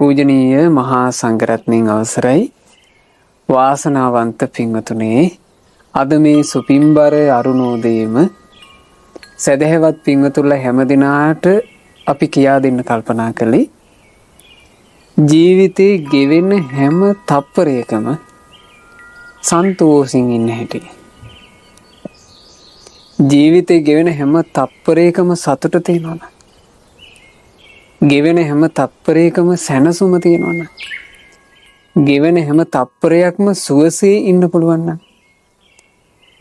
පූජනීය මහා සංඝරත්නයන් අවසරයි වාසනාවන්ත පින්වතුනේ අද මේ සුපින්බර අරුණෝදයේම සදහැවත් පින්වතුන්ලා හැම දිනාට අපි කියා දෙන්න කල්පනා කළේ ජීවිතේ ගෙවෙන හැම තප්පරයකම සන්තෝෂින් ඉන්න හැටි. ජීවිතේ ගෙවෙන හැම තප්පරයකම සතුට තියෙනවා. ගෙවෙන හැම තප්පරයකම සැනසුම තියෙනවා. ගෙවෙන හැම තප්පරයක්ම සුවසේ ඉන්න පුළුවන් නම්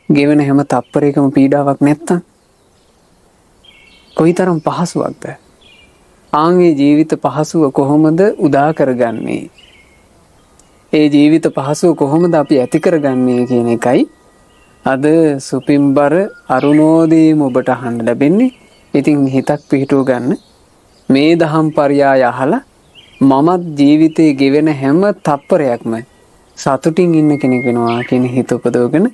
ගෙවෙන හැම තප්පරයකම පීඩාවක් නැත්තම් කොයිතරම් පහසුවක්ද? ආන්ගේ ජීවිත පහසුව කොහොමද උදා කරගන්නේ? ඒ ජීවිත පහසුව කොහොමද අපි ඇති කරගන්නේ කියන එකයි අද සුපින්බර අරුණෝදයේම ඔබට අහන්න ලැබෙන්නේ. ඉතින් හිතක් පිහිටුව ගන්න. මේ දහම් පරයය අහලා මමත් ජීවිතේ ගෙවෙන හැම තප්පරයක්ම සතුටින් ඉන්න කෙනෙක් වෙනවා කියන හිත උපදවගෙන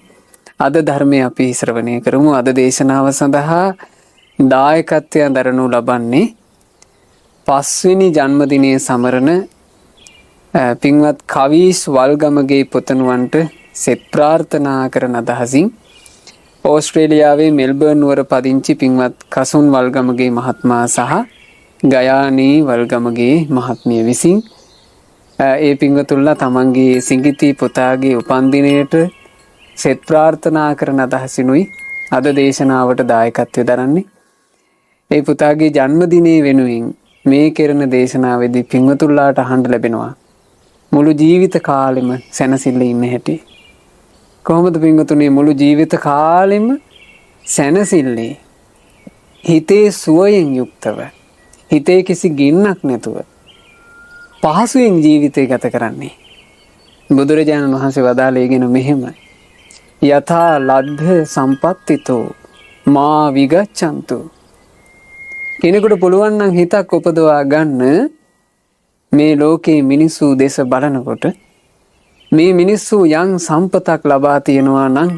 අද ධර්මය අපි ශ්‍රවණය කරමු. අද දේශනාව සඳහා දායකත්වයෙන් දරනු ලබන්නේ 5 වෙනි ජන්මදිනයේ සමරන පින්වත් කවීස් වල්ගමගේ පුතණුවන්ට සෙත් ප්‍රාර්ථනා කරන අදහසින් ඕස්ට්‍රේලියාවේ මෙල්බර්න් නුවර පදිංචි පින්වත් කසුන් වල්ගමගේ මහත්මයා සහ ගයානී වල්ගමගේ මහත්මිය විසින් ඒ පින්වතුන්ලා තමන්ගේ සිඟිති පුතාගේ උපන්දිනයට සෙත් ප්‍රාර්ථනා කරන අදහසිනුයි අද දේශනාවට දායකත්වය දරන්නේ. ඒ පුතාගේ ජන්මදිනයේ වෙනුවෙන් මේ කෙරෙන දේශනාවේදී පින්වතුන්ලාට අහන්න ලැබෙනවා මුළු ජීවිත කාලෙම සැනසෙල්ල ඉන්න හැටි. කොහොමද පින්වතුනි මුළු ජීවිත කාලෙම සැනසෙල්ලේ හිතේ සුවයෙන් යුක්තව හිතේ කිසි ගින්නක් නැතුව පහසුවෙන් ජීවිතය ගත කරන්නේ? බුදුරජාණන් වහන්සේ වදාළේගෙන මෙහෙම යථා ලද්ධ සම්පත්තිතෝ මා විගච්ඡන්තු. කෙනෙකුට පුළුවන් නම් හිතක් උපදවා ගන්න මේ ලෝකේ මිනිස්සු දෙස බලනකොට මේ මිනිස්සු යම් සම්පතක් ලබා තියෙනවා නම්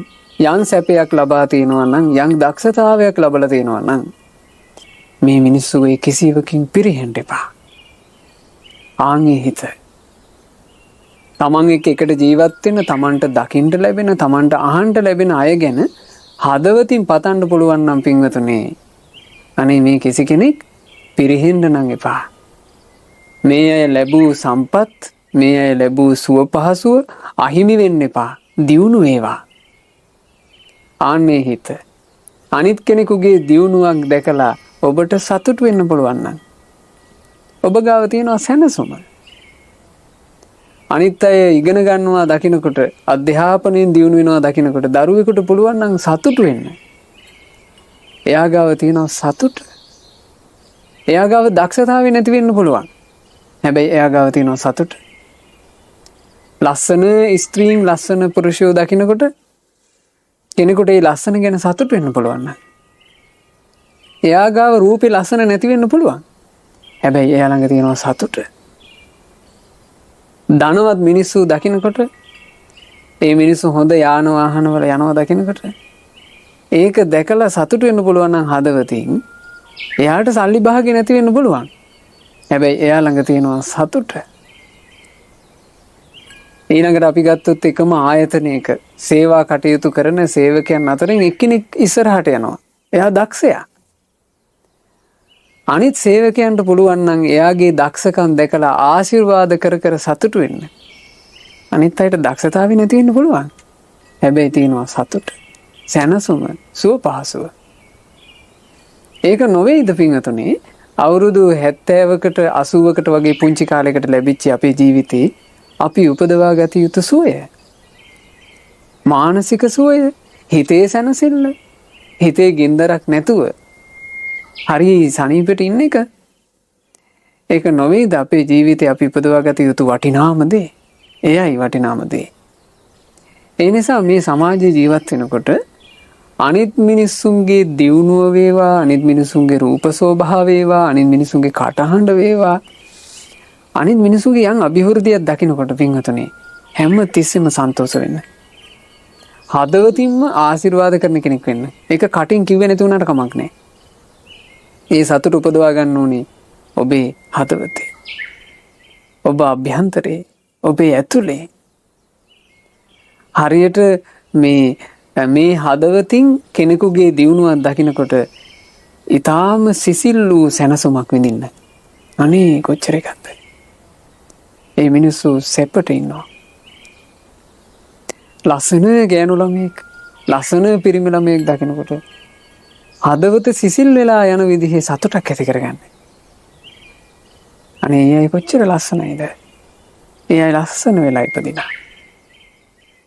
යම් සැපයක් ලබා තියෙනවා නම් යම් දක්ෂතාවයක් ලබලා තියෙනවා නම් මේ මිනිස්සු ඒ කිසිවකින් පිරෙහෙන්න එපා. ආන්ගේ හිත තමන් එකට ජීවත් වෙන, තමන්ට දකින්න ලැබෙන, තමන්ට අහන්න ලැබෙන අය ගැන හදවතින් පතන්න පුළුවන් නම් පින්වතුනේ අනේ මේ කිසි කෙනෙක් පිරෙහෙන්න නම් එපා. මේ අය ලැබූ සම්පත්, මේ අය ලැබූ සුව පහසුව අහිමි වෙන්න එපා. දියුණු වේවා. ආන්නේ හිත අනිත් කෙනෙකුගේ දියුණුවක් දැකලා ඔබට සතුට වෙන්න පුළුවන් නම් ඔබ ගාව තියෙනවා සැනසුම. අනිත් අය ඉගෙන ගන්නවා දකින්නකොට, අධ්‍යාපනයෙන් දියුණු වෙනවා දකින්නකොට දරුවෙකුට පුළුවන් නම් සතුට වෙන්න. එයා ගාව තියෙනවා සතුට. එයා ගාව දක්ෂතාවය නැති වෙන්න පුළුවන්. හැබැයි එයා ගාව තියෙනවා සතුට. ලස්සන ස්ත්‍රීන්, ලස්සන පුරුෂයෝ දකින්නකොට කෙනෙකුට ඒ ලස්සන ගැන සතුට වෙන්න පුළුවන් නම් එයා ගාව රූපේ ලස්සන නැති වෙන්න පුළුවන්. හැබැයි එයා ළඟ තියෙනවා සතුට. ධනවත් මිනිස්සු දකින්නකොට ඒ මිනිස්සු හොඳ යාන වාහන වල යනවා දකින්නකොට ඒක දැකලා සතුට වෙන්න පුළුවන් නම් හදවතින් එයාට සල්ලි භාගෙ නැති වෙන්න පුළුවන්. හැබැයි එයා ළඟ තියෙනවා සතුට. ඊළඟට අපි ගත්තොත් එකම ආයතනයක සේවා කටයුතු කරන සේවකයන් අතරින් එක්කෙනෙක් ඉස්සරහට යනවා. එයා දක්ෂයා. අනිත් සේවකයන්ට පුළුවන් නම් එයාගේ දක්ෂකම් දැකලා ආශිර්වාද කර කර සතුටු වෙන්න. අනිත් අයට දක්ෂතාවය නැති වෙන්න පුළුවන්. හැබැයි තියෙනවා සතුට, සැනසුම, සුව පහසුව. ඒක නොවේද පින්වතුනේ? අවුරුදු 70කට 80කට වගේ පුංචි කාලයකට ලැබිච්ච අපේ ජීවිතේ අපි උපදවා ගත යුතු සුවය, මානසික සුවය, හිතේ සැනසෙල්ල, හිතේ ගින්දරක් නැතුව හරි සනීපෙට ඉන්න එක. ඒක නොවේද අපේ ජීවිතේ අපි උපදවා ගත යුතු වටිනාම දේ? එයයි වටිනාම දේ. ඒ නිසා මේ සමාජයේ ජීවත් වෙනකොට අනිත් මිනිස්සුන්ගේ දියුණුව වේවා, අනිත් මිනිස්සුන්ගේ රූප ස්වභාව වේවා, අනිත් මිනිස්සුන්ගේ කටහඬ වේවා, අනිත් මිනිස්සුන්ගේ යම් අභිවෘද්ධියක් දකින්නකොට පින්වතුනි හැම තිස්සෙම සන්තෝෂ වෙන්න. හදවතින්ම ආශිර්වාද කරන කෙනෙක් වෙන්න. ඒක කටින් කිව්වේ නැති වුණාට කමක් නැහැ. ඒ සතුට උපදවා ගන්න ඕනේ ඔබේ හදවතේ. ඔබ අභ්‍යන්තරේ, ඔබේ ඇතුලේ හරියට මේ හදවතින් කෙනෙකුගේ දියුණුවක් දකිනකොට ඊටාම සිසිල් වූ සැනසුමක් විඳින්න. අනේ කොච්චර එකක්ද. ඒ මිනිස්සු සෙපට ඉන්නවා. ලස්සන ගෑනු ළමෙක්, ලස්සන පිරිමි ළමෙක් දකිනකොට හදවත සිසිල් වෙලා යන විදිහේ සතුටක් ඇති කරගන්න. අනේ ඒ අය කොච්චර ලස්සනයිද. ඒ අය ලස්සන වෙලා ඉපදිනා.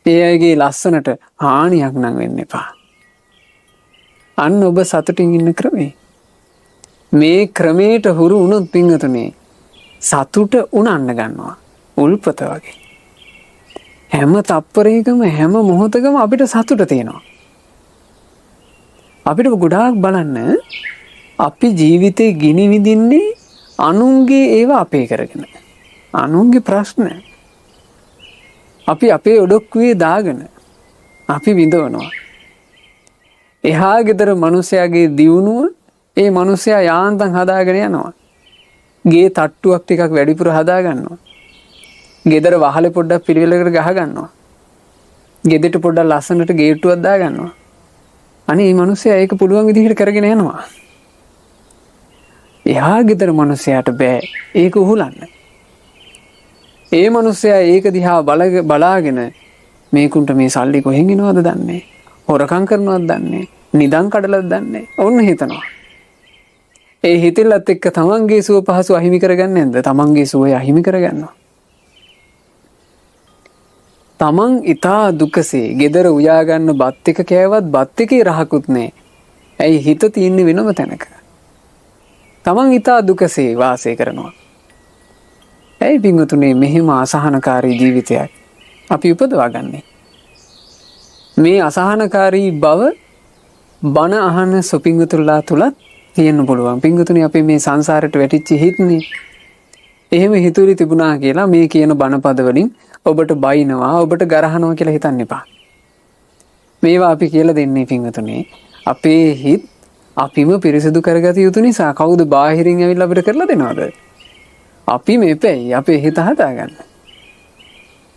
ඒ අයගේ ලස්සනට හානියක් නම් වෙන්න එපා. අන්න ඔබ සතුටින් ඉන්න ක්‍රමේ. මේ ක්‍රමයට හුරු වුණොත් පින්වතුනි සතුට උනන්න ගන්නවා. උල්පත වගේ. හැම තප්පරයකම හැම මොහොතකම අපිට සතුට තියෙනවා. අපිට ගොඩාක් බලන්න අපි ජීවිතේ ගිනි විඳින්නේ අනුන්ගේ ඒවා අපේ කරගෙන. අනුන්ගේ ප්‍රශ්න අපි අපේ ඔඩොක්කුවේ දාගෙන අපි විඳවනවා. එහා ගෙදර මිනිසයාගේ දියුණුව ඒ මිනිසයා යාන්තම් හදාගෙන යනවා. ගේ තට්ටුවක් ටිකක් වැඩිපුර හදා ගන්නවා. ගෙදර වහලේ පොඩ්ඩක් පිළිවෙලකට ගහ ගන්නවා. ගෙදරට පොඩ්ඩක් ලස්සනට ගේට්ටුවක් දා ගන්නවා. අනේ මේ මිනිසයා ඒක පුළුවන් විදිහට කරගෙන යනවා. එහා ගෙදර මිනිසයාට බෑ ඒක උහුලන්න. ඒ මිනිසයා ඒක දිහා බලාගෙන මේකුන්ට මේ සල්ලි කොහෙන් එනවද දන්නේ. හොරකම් කරනවද දන්නේ. නිදන් කඩලද දන්නේ. ඔන්න හිතනවා. ඒ හිතෙල්ලත් එක්ක තමන්ගේ සුව පහසු අහිමි කරගන්නේ නැද්ද? තමන්ගේ සුවය අහිමි කරගන්නවා. තමන් ඊතා දුකසේ ගෙදර උයා ගන්න බත් එක කෑවත් බත් එකේ රහකුත් නැහැ. ඇයි හිත තියෙන්නේ වෙනම තැනක. තමන් ඊතා දුකසේ වාසය කරනවා. ඇයි පින්වතුනි මෙහිම අසහනකාරී ජීවිතයක් අපි උපදවා ගන්නේ? මේ අසහනකාරී බව බණ අහන සුපින්වතුන්ලා තුලත් තියෙන්න පුළුවන්. පින්වතුනි අපි මේ සංසාරයට වැටිච්ච හිත්නේ. එහෙම හිතුවරි තිබුණා කියලා මේ කියන බණපද වලින් ඔබට බයිනවා, ඔබට ගරහනවා කියලා හිතන්න එපා. මේවා අපි කියලා දෙන්නේ පින්වතුනි අපේ හිත් අපිම පිරිසිදු කරගත යුතු නිසා. කවුද බාහිරින් ඇවිල්ලා අපිට කරලා දෙනවද? අපි මේපැයි අපේ හිත හදාගන්න.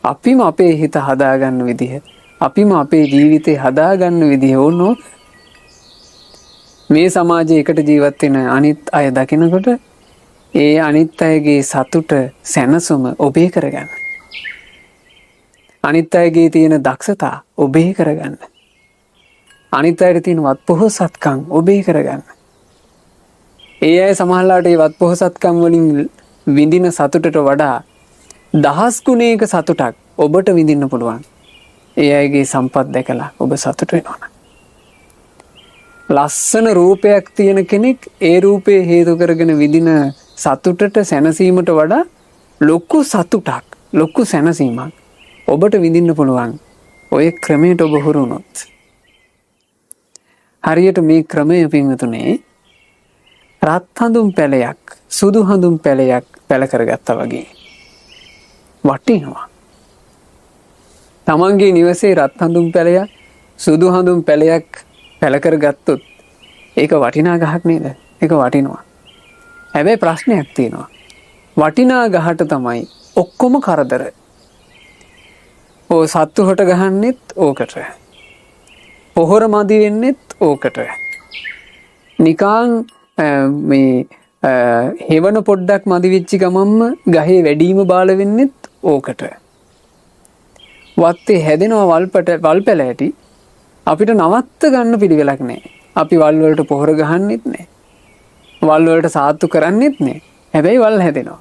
අපිම අපේ හිත හදාගන්න විදිහ, අපිම අපේ ජීවිතේ හදාගන්න විදිහ ඕනෝ මේ සමාජයේ එකට ජීවත් වෙන අනිත් අය දකිනකොට ඒ අනිත් අයගේ සතුට සැනසුම ඔබේ කරගන්න. අනිත් අයගේ තියෙන දක්ෂතා ඔබේ කරගන්න. අනිත් අයට තියෙන වත්පොහොසත්කම් ඔබේ කරගන්න. ඒ අය සමහරලාට ඒ වත්පොහොසත්කම් වලින් විඳින සතුටට වඩා දහස් ගුණයක සතුටක් ඔබට විඳින්න පුළුවන්. ඒ අයගේ සම්පත් දැකලා ඔබ සතුට වෙනවා. ලස්සන රූපයක් තියෙන කෙනෙක් ඒ රූපේ හේතු කරගෙන විඳින සතුටට සැනසීමට වඩා ලොකු සතුටක්, ලොකු සැනසීමක් ඔබට විඳින්න පුළුවන්. ඔය ක්‍රමයට ඔබ හුරු වුණොත්. හරියට මේ ක්‍රමය පින්වතුනේ රත් හඳුන් පැලයක්, සුදු හඳුන් පැලයක් පැල කරගත්තා වගේ වටිනවා. තමන්ගේ නිවසේ රත් හඳුන් පැලයක්, සුදු හඳුන් පැලයක් පැල කරගත්තොත් ඒක වටිනා ගහක් නේද? ඒක වටිනවා. හැබැයි ප්‍රශ්නයක් තියෙනවා. වටිනා ගහට තමයි ඔක්කොම කරදර. සත්තු හොට ගහන්නෙත් ඕකට. පොහොර මදි වෙන්නෙත් ඕකට. නිකං මේ හෙවන පොඩ්ඩක් මදි වෙච්චි ගමම්ම ගහේ වැඩිම බාල වෙන්නෙත් ඕකට. වත්තේ හැදෙනවා වල් පැල ඇති අපිට නවත්ත ගන්න පිළිවෙලක් නැහැ. අපි වල් වලට පොහොර ගහන්නෙත් නැහැ. වල් වලට සාත්තු කරන්නෙත් නැහැ. හැබැයි වල් හැදෙනවා.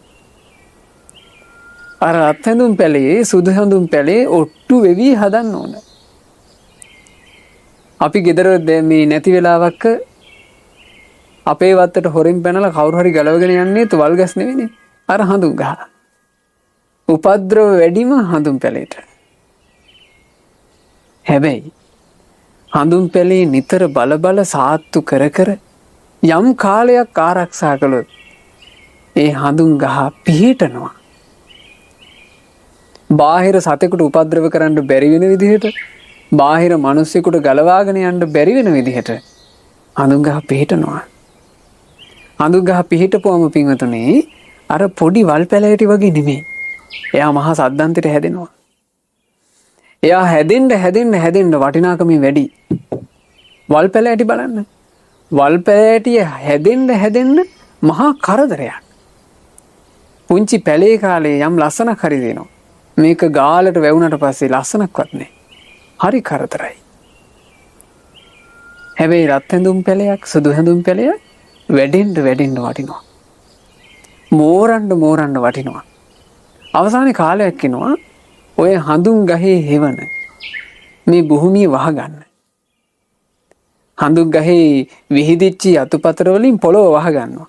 අර රත් හඳුන් පැලේ, සුදු හඳුන් පැලේ ඔට්ටු වෙවි හදන්න ඕන. අපි ගෙදර මේ නැති වෙලාවක අපේ වත්තට හොරෙන් පැනලා කවුරු හරි ගලවගෙන යන්නේත් වල් ගස් නෙවෙයිනේ. අර හඳුන් ගහ. උපද්‍රව වැඩිම හඳුන් පැලේට. හැබැයි හඳුන් පැලේ නිතර බල සාත්තු කර යම් කාලයක් ආරක්ෂා කළොත් ඒ හඳුන් ගහ පිහිටනවා. බාහිර සතෙකුට උපද්‍රව කරන්න බැරි වෙන විදිහට, බාහිර මිනිස්සෙකුට ගලවාගෙන යන්න බැරි වෙන විදිහට හඳුන් ගහ පිහිටනවා. හඳුන් ගහ පිහිටපුවම පින්වතුනි අර පොඩි වල් පැලෑටි වගේ නෙමෙයි. එයා මහා සද්දන්තයට හැදෙනවා. එයා හැදෙන්න වටිනාකමින් වැඩි. වල් පැලෑටි බලන්න. වල් පැලෑටිය හැදෙන්න මහා කරදරයක්. පුංචි පැලේ කාලේ යම් ලස්සනක් හරි දෙනවා. මේක ගාලට වැවුනට පස්සේ ලස්සනක්වත් නැහැ. හරි කරදරයි. හැබැයි රත් හැඳුම් පැලයක් සුදු හැඳුම් පැලයක් වැඩෙන්න වටිනවා. මෝරන්න වටිනවා. අවසානයේ කාලයක් එනවා ඔය හඳුන් ගහේ හෙවන මේ භූමිය වහගන්න. හඳුන් ගහේ විහිදිච්ච අතුපතර වලින් පොළොව වහගන්නවා.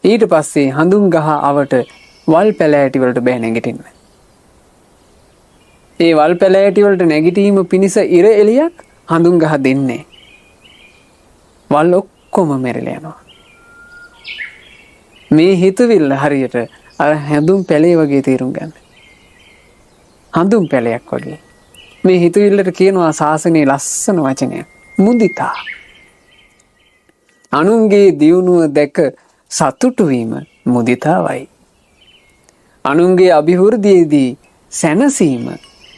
ඊට පස්සේ හඳුන් ගහ අවට වල් පැලෑටි වලට බෑ නැගිටින්න. ඒ වල් පැලෑටි වලට නැගිටීම පිණිස ඉර එළියක් හඳුන් ගහ දෙන්නේ. වල් ඔක්කොම මැරිලා යනවා. මේ හිතවිල්ල හරියට අර හැඳුම් පැලේ වගේ තේරුම් ගන්න. හඳුම් පැලයක් වගේ. මේ හිතවිල්ලට කියනවා ශාසනයේ ලස්සන වචනයක්. මුදිතා. අනුන්ගේ දියුණුව දැක සතුටු වීම මුදිතාවයි. අනුන්ගේ අභිවෘද්ධියේදී සැනසීම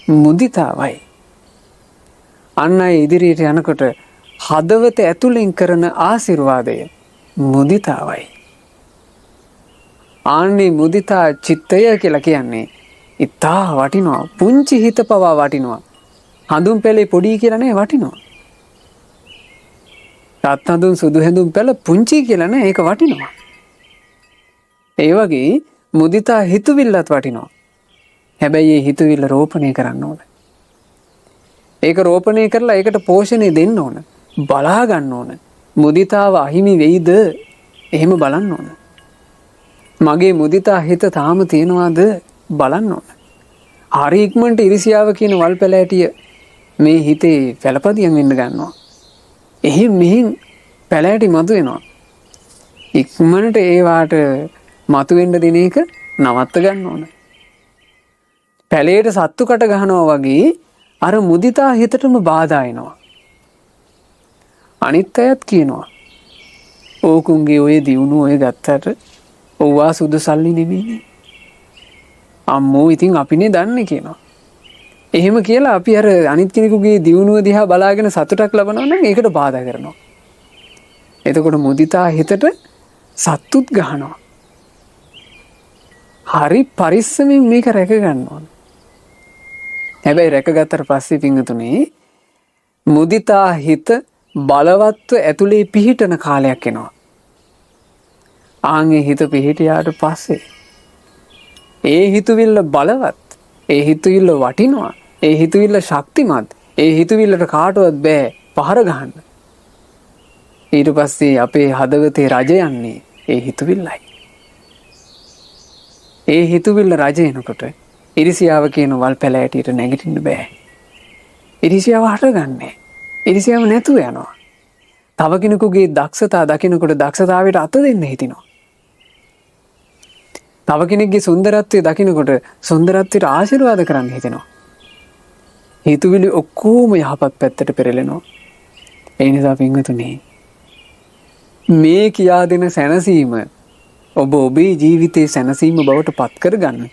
මුදිතාවයි. අන් අය ඉදිරියට යනකොට හදවත ඇතුලෙන් කරන ආශිර්වාදය මුදිතාවයි. ආන්නේ මුදිතා චිත්තය කියලා කියන්නේ ඉතා වටිනවා. පුංචි හිත පවා වටිනවා. හඳුන් පැලේ පොඩි කියලා නේ වටිනවා. රත් හඳුන් සුදු හැඳුම් පැල පුංචි කියලා නේ ඒක වටිනවා. ඒ වගේ මුදිතා හිතවිල්ලත් වටිනවා. හැබැයි මේ හිතවිල්ල රෝපණය කරන්න ඕන. ඒක රෝපණය කරලා ඒකට පෝෂණය දෙන්න ඕන. බලා ගන්න ඕන. මුදිතාව අහිමි වෙයිද? එහෙම බලන්න ඕන. මගේ මුදිතා හිත තාම තියෙනවාද බලන්න ඕන. හරි ඉක්මනට ඉරිසියාව කියන වල් පැලෑටිය මේ හිතේ පළපදියම් වෙන්න ගන්නවා. මෙහින් පැලෑටි මතු වෙනවා. ඉක්මනට ඒ වාට මතු වෙන්න දෙන එක නවත්ත ගන්න ඕන. පැලේට සත්තු කට ගහනවා වගේ අර මුදිතා හිතටම බාධා එනවා. අනිත් අයත් කියනවා ඕකුන්ගේ ඔය දියුණුව ඔය ගත්තට ඔව්වා සුදු සල්ලි නෙමෙයිනේ. අම්මෝ ඉතින් අපිනේ දන්නේ කියනවා. එහෙම කියලා අපි අර අනිත් කෙනෙකුගේ දියුණුව දිහා බලාගෙන සතුටක් ලබනවා නම් ඒකට බාධා කරනවා. එතකොට මුදිතා හිතට සත්තුත් ගහනවා. හරි පරිස්සමින් මේක රැක ගන්න ඕන. හැබැයි රැකගත්තට පස්සේ පිංගුතුනේ මුදිතා හිත බලවත්ව ඇතුලේ පිහිටන කාලයක් එනවා. ආන්ගේ හිත පිහිටියාට පස්සේ ඒ හිතවිල්ල බලවත්, ඒ හිතවිල්ල වටිනවා, ඒ හිතවිල්ල ශක්තිමත්, ඒ හිතවිල්ලට කාටවත් බෑ පහර ගහන්න. ඊට පස්සේ අපේ හදවතේ රජ යන්නේ ඒ හිතවිල්ලයි. ඒ හිතවිල්ල රජ එනකොට ඉරිසියාව කියන වල් පැලෑටියට නැගිටින්න බෑ. ඉරිසියාව හටගන්නේ. ඉරිසියාව නැතුව යනවා. තව කෙනෙකුගේ දක්ෂතා දකිනකොට දක්ෂතාවයට අත දෙන්න හිතිනවා. තව කෙනෙක්ගේ සුන්දරත්වය දකිනකොට සුන්දරත්වයට ආශිර්වාද කරන්න හිතෙනවා. හිතුවිලි ඔක්කොම යහපත් පැත්තට පෙරලෙනවා. ඒ නිසා පින්වතුනි මේ කියා දෙන සැනසීම ඔබ ඔබේ ජීවිතයේ සැනසීම බවට පත් කරගන්න.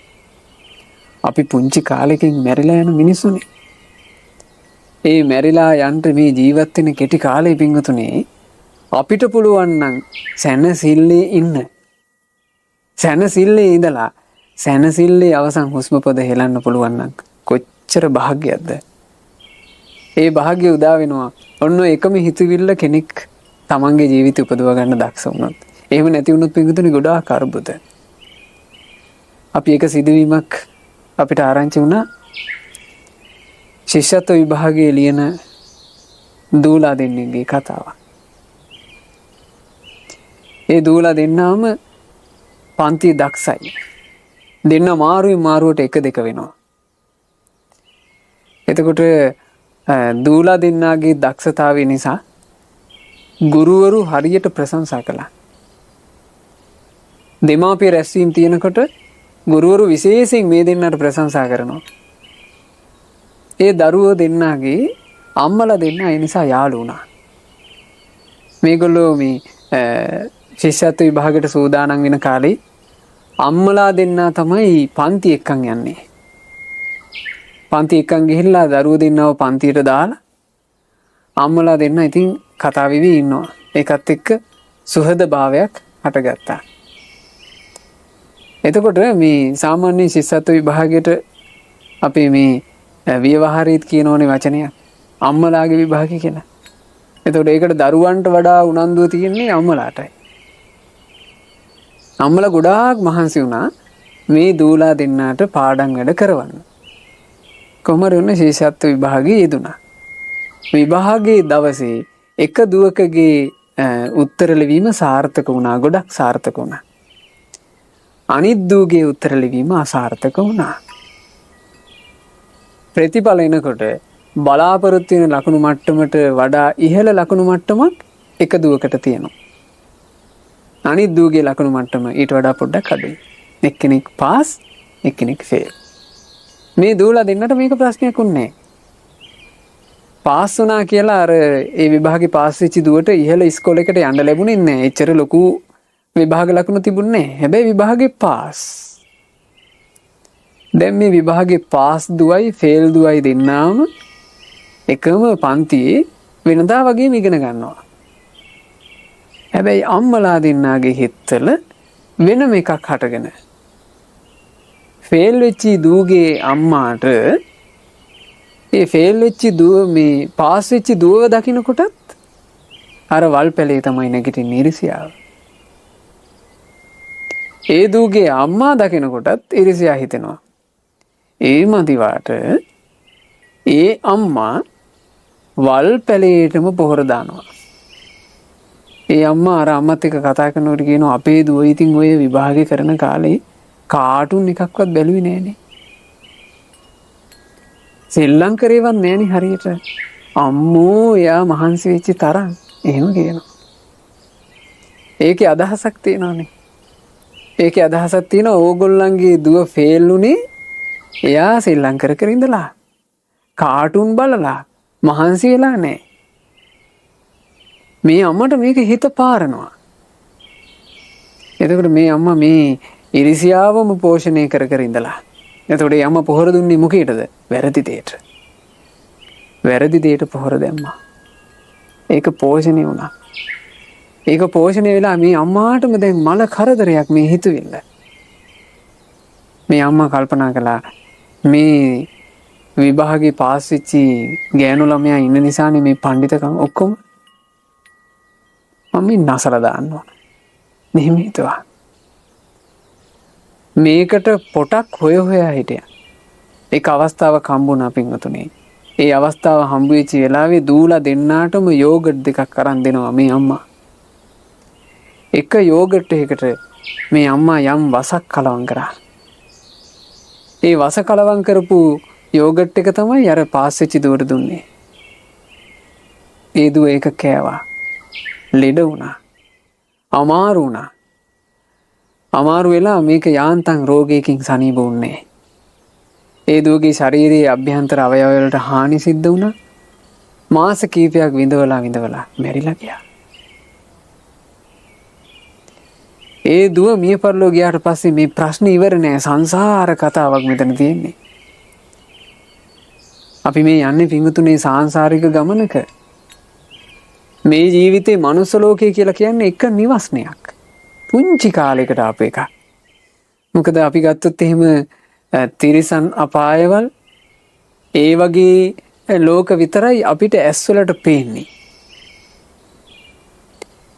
අපි පුංචි කාලෙකින් මැරිලා යන මිනිස්සුනේ. ඒ මැරිලා යන්න මේ ජීවත් වෙන කෙටි කාලේ පින්වතුනි අපිට පුළුවන් නම් සැනසille ඉන්න. සැනසille ඉඳලා සැනසille අවසන් හුස්ම පොද හෙලන්න පුළුවන් නම් කොච්චර භාග්‍යයක්ද. ඒ භාග්‍ය උදා වෙනවා ඔන්න එකම හිතවිල්ල කෙනෙක් තමන්ගේ ජීවිතය උපදව ගන්න දක්ෂ වුණොත්. එහෙම නැති වුණොත් පින්වතුනි ගොඩාක් අර්බුද. අපි එක සිදුවීමක් අපිට ආරංචි වුණා. ශිෂ්‍යත්ව විභාගයේ ලියන දූලා දෙන්නෙක්ගේ කතාවක්. ඒ දූලා දෙන්නාම පන්ති දක්ෂයි. දෙන්න මාරුවෙන් මාරුවට එක දෙක වෙනවා. එතකොට දූලා දෙන්නාගේ දක්ෂතාවය නිසා ගුරුවරු හරියට ප්‍රශංසා කළා. දෙමාපිය රැස්වීම තියෙනකොට ගුරුවරු විශේෂයෙන් මේ දෙන්නට ප්‍රශංසා කරනවා. ඒ දරුවෝ දෙන්නාගේ අම්මලා දෙන්න ඒ නිසා යාළු වුණා. මේගොල්ලෝ මේ ශිෂ්‍යත්ව විභාගයට සූදානම් වෙන කාලේ අම්මලා දෙන්නා තමයි පන්ති එක්කන් යන්නේ. පන්ති එක්කන් ගිහිල්ලා දරුවෝ දෙන්නව පන්තියට දාලා අම්මලා දෙන්න ඉතින් කතා වෙවි ඉන්නවා. ඒකත් එක්ක සුහද භාවයක් හටගත්තා. එතකොට මේ සාමාන්‍ය ශිෂ්‍යත්ව විභාගයට අපි මේ ව්‍යවහාරීත් කියනෝනේ වචනයක් අම්මලාගේ විභාගය කියලා. එතකොට ඒකට දරුවන්ට වඩා උනන්දුව තියෙන්නේ අම්මලාටයි. අම්මලා ගොඩාක් මහන්සි වුණා මේ දූලා දෙන්නාට පාඩම් වැඩ කරවන්න. කොහමද උන්නේ ශිෂ්‍යත්ව විභාගයේ යෙදුණා. විභාගයේ දවසේ එක දුවකගේ උත්තර ලිවීම සාර්ථක වුණා. ගොඩක් සාර්ථක වුණා. අනිත් දුවගේ උත්තර ලිවීම අසාර්ථක වුණා. ප්‍රතිඵල එනකොට බලාපොරොත්තු වෙන ලකුණු මට්ටමට වඩා ඉහළ ලකුණු මට්ටමක් එක දුවකට තියෙනවා. අනිත් දුවගේ ලකුණු මට්ටම ඊට වඩා පොඩ්ඩක් අඩුයි. එක්කෙනෙක් පාස්, එක්කෙනෙක් ෆේල්. මේ දූලා දෙන්නට මේක ප්‍රශ්නයක් වුණේ නැහැ. පාස් වුණා කියලා අර ඒ විභාගේ පාස් වෙච්ච දුවට ඉහළ ඉස්කෝලේකට යන්න ලැබුණේ නැහැ. එච්චර ලොකු විභාග ලකුණු තිබුණේ නැහැ. හැබැයි විභාගේ පාස්. දැන් මේ විභාගේ පාස් දුවයි ෆේල් දුවයි දෙන්නාම එකම පන්තියේ වෙනදා වගේම ඉගෙන ගන්නවා. හැබැයි අම්මලා දෙන්නාගේ හිතවල වෙනම එකක් හටගෙන ෆේල් වෙච්ච දූගේ අම්මාට ඒ ෆේල් වෙච්ච දුව මේ පාස් වෙච්ච දුවව දකින්නකොටත් අර වල්පැලේ තමයි නැගිටින්නේ ඉරිසියාව. ඒ දූගේ අම්මා දකින්නකොටත් ඉරිසියා හිතෙනවා. ඒ මදිවාට ඒ අම්මා වල්පැලේටම පොහොර දානවා. ඒ අම්මා අර අම්මත් එක්ක කතා කරනකොට කියනවා අපේ දුව ඉතින් ඔය විභාගේ කරන කාලේ කාටුන් එකක්වත් බැලුවේ නෑනේ. සෙල්ලම් කරේවත් නෑනේ හරියට. අම්මෝ එයා මහන්සි වෙච්ච තරම් එහෙම කියනවා. ඒකේ අදහසක් තියෙනවානේ. ඒකේ අදහසක් තියෙනවා ඕගොල්ලන්ගේ දුව ෆේල් උනේ එයා සෙල්ලම් කර කර ඉඳලා. කාටුන් බලලා මහන්සි වෙලා නෑ. මේ අම්මට මේක හිත පාරනවා. එතකොට මේ අම්මා මේ ඉරිසියාවම පෝෂණය කර කර ඉඳලා. එතකොට ඒ අම්මා පොහොර දුන්නේ මොකේටද? වැරදි දෙයට. වැරදි දෙයට පොහොර දැම්මා. ඒක පෝෂණය වුණා. ඒක පෝෂණය වෙලා මේ අම්මාටම දැන් මල කරදරයක් මේ හිතුවිල්ල. මේ අම්මා කල්පනා කළා මේ විභාගේ පාස් වෙච්චි ගෑනු ළමයා ඉන්න නිසානේ මේ පඬිතකම් ඔක්කොම මම නසලා දාන්න ඕන. මෙහෙම හිතුවා. මේකට පොටක් හොයා හිටියා. ඒක අවස්ථාවක් හම්බුණා පින්වතුනි. ඒ අවස්ථාව හම්බ වෙච්ච වෙලාවේ දූලා දෙන්නාටම යෝගට් දෙකක් අරන් දෙනවා මේ අම්මා. එක යෝගට් එකකට මේ අම්මා යම් වසක් කලවම් කරා. ඒ වස කලවම් කරපු යෝගට් එක තමයි අර පාස් වෙච්ච දුවට දුන්නේ. ඒ දුව ඒක කෑවා. ලෙඩ වුණා. අමාරු වුණා. අමාරු වෙලා මේක යාන්තම් රෝගයකින් සනීප වුණේ. ඒ දුවගේ ශරීරයේ අභ්‍යන්තර අවයව වලට හානි සිද්ධ වුණා. මාස කීපයක් විඳවලා මැරිලා ගියා. ඒ දුව මිය පරලෝ ගියාට පස්සේ මේ ප්‍රශ්නේ ඉවර නෑ. සංසාර කතාවක් මෙතන තියෙන්නේ. අපි මේ යන්නේ පිංගුතුනේ සාංශාරික ගමනක. මේ ජීවිතේ මනුස්ස ලෝකය කියලා කියන්නේ එක නිවස්නයක්. පුංචි කාලයකට ආපු එකක්. මොකද අපි ගත්තොත් එහෙම තිරිසන් අපායවල ඒ වගේ ලෝක විතරයි අපිට ඇස්වලට පේන්නේ.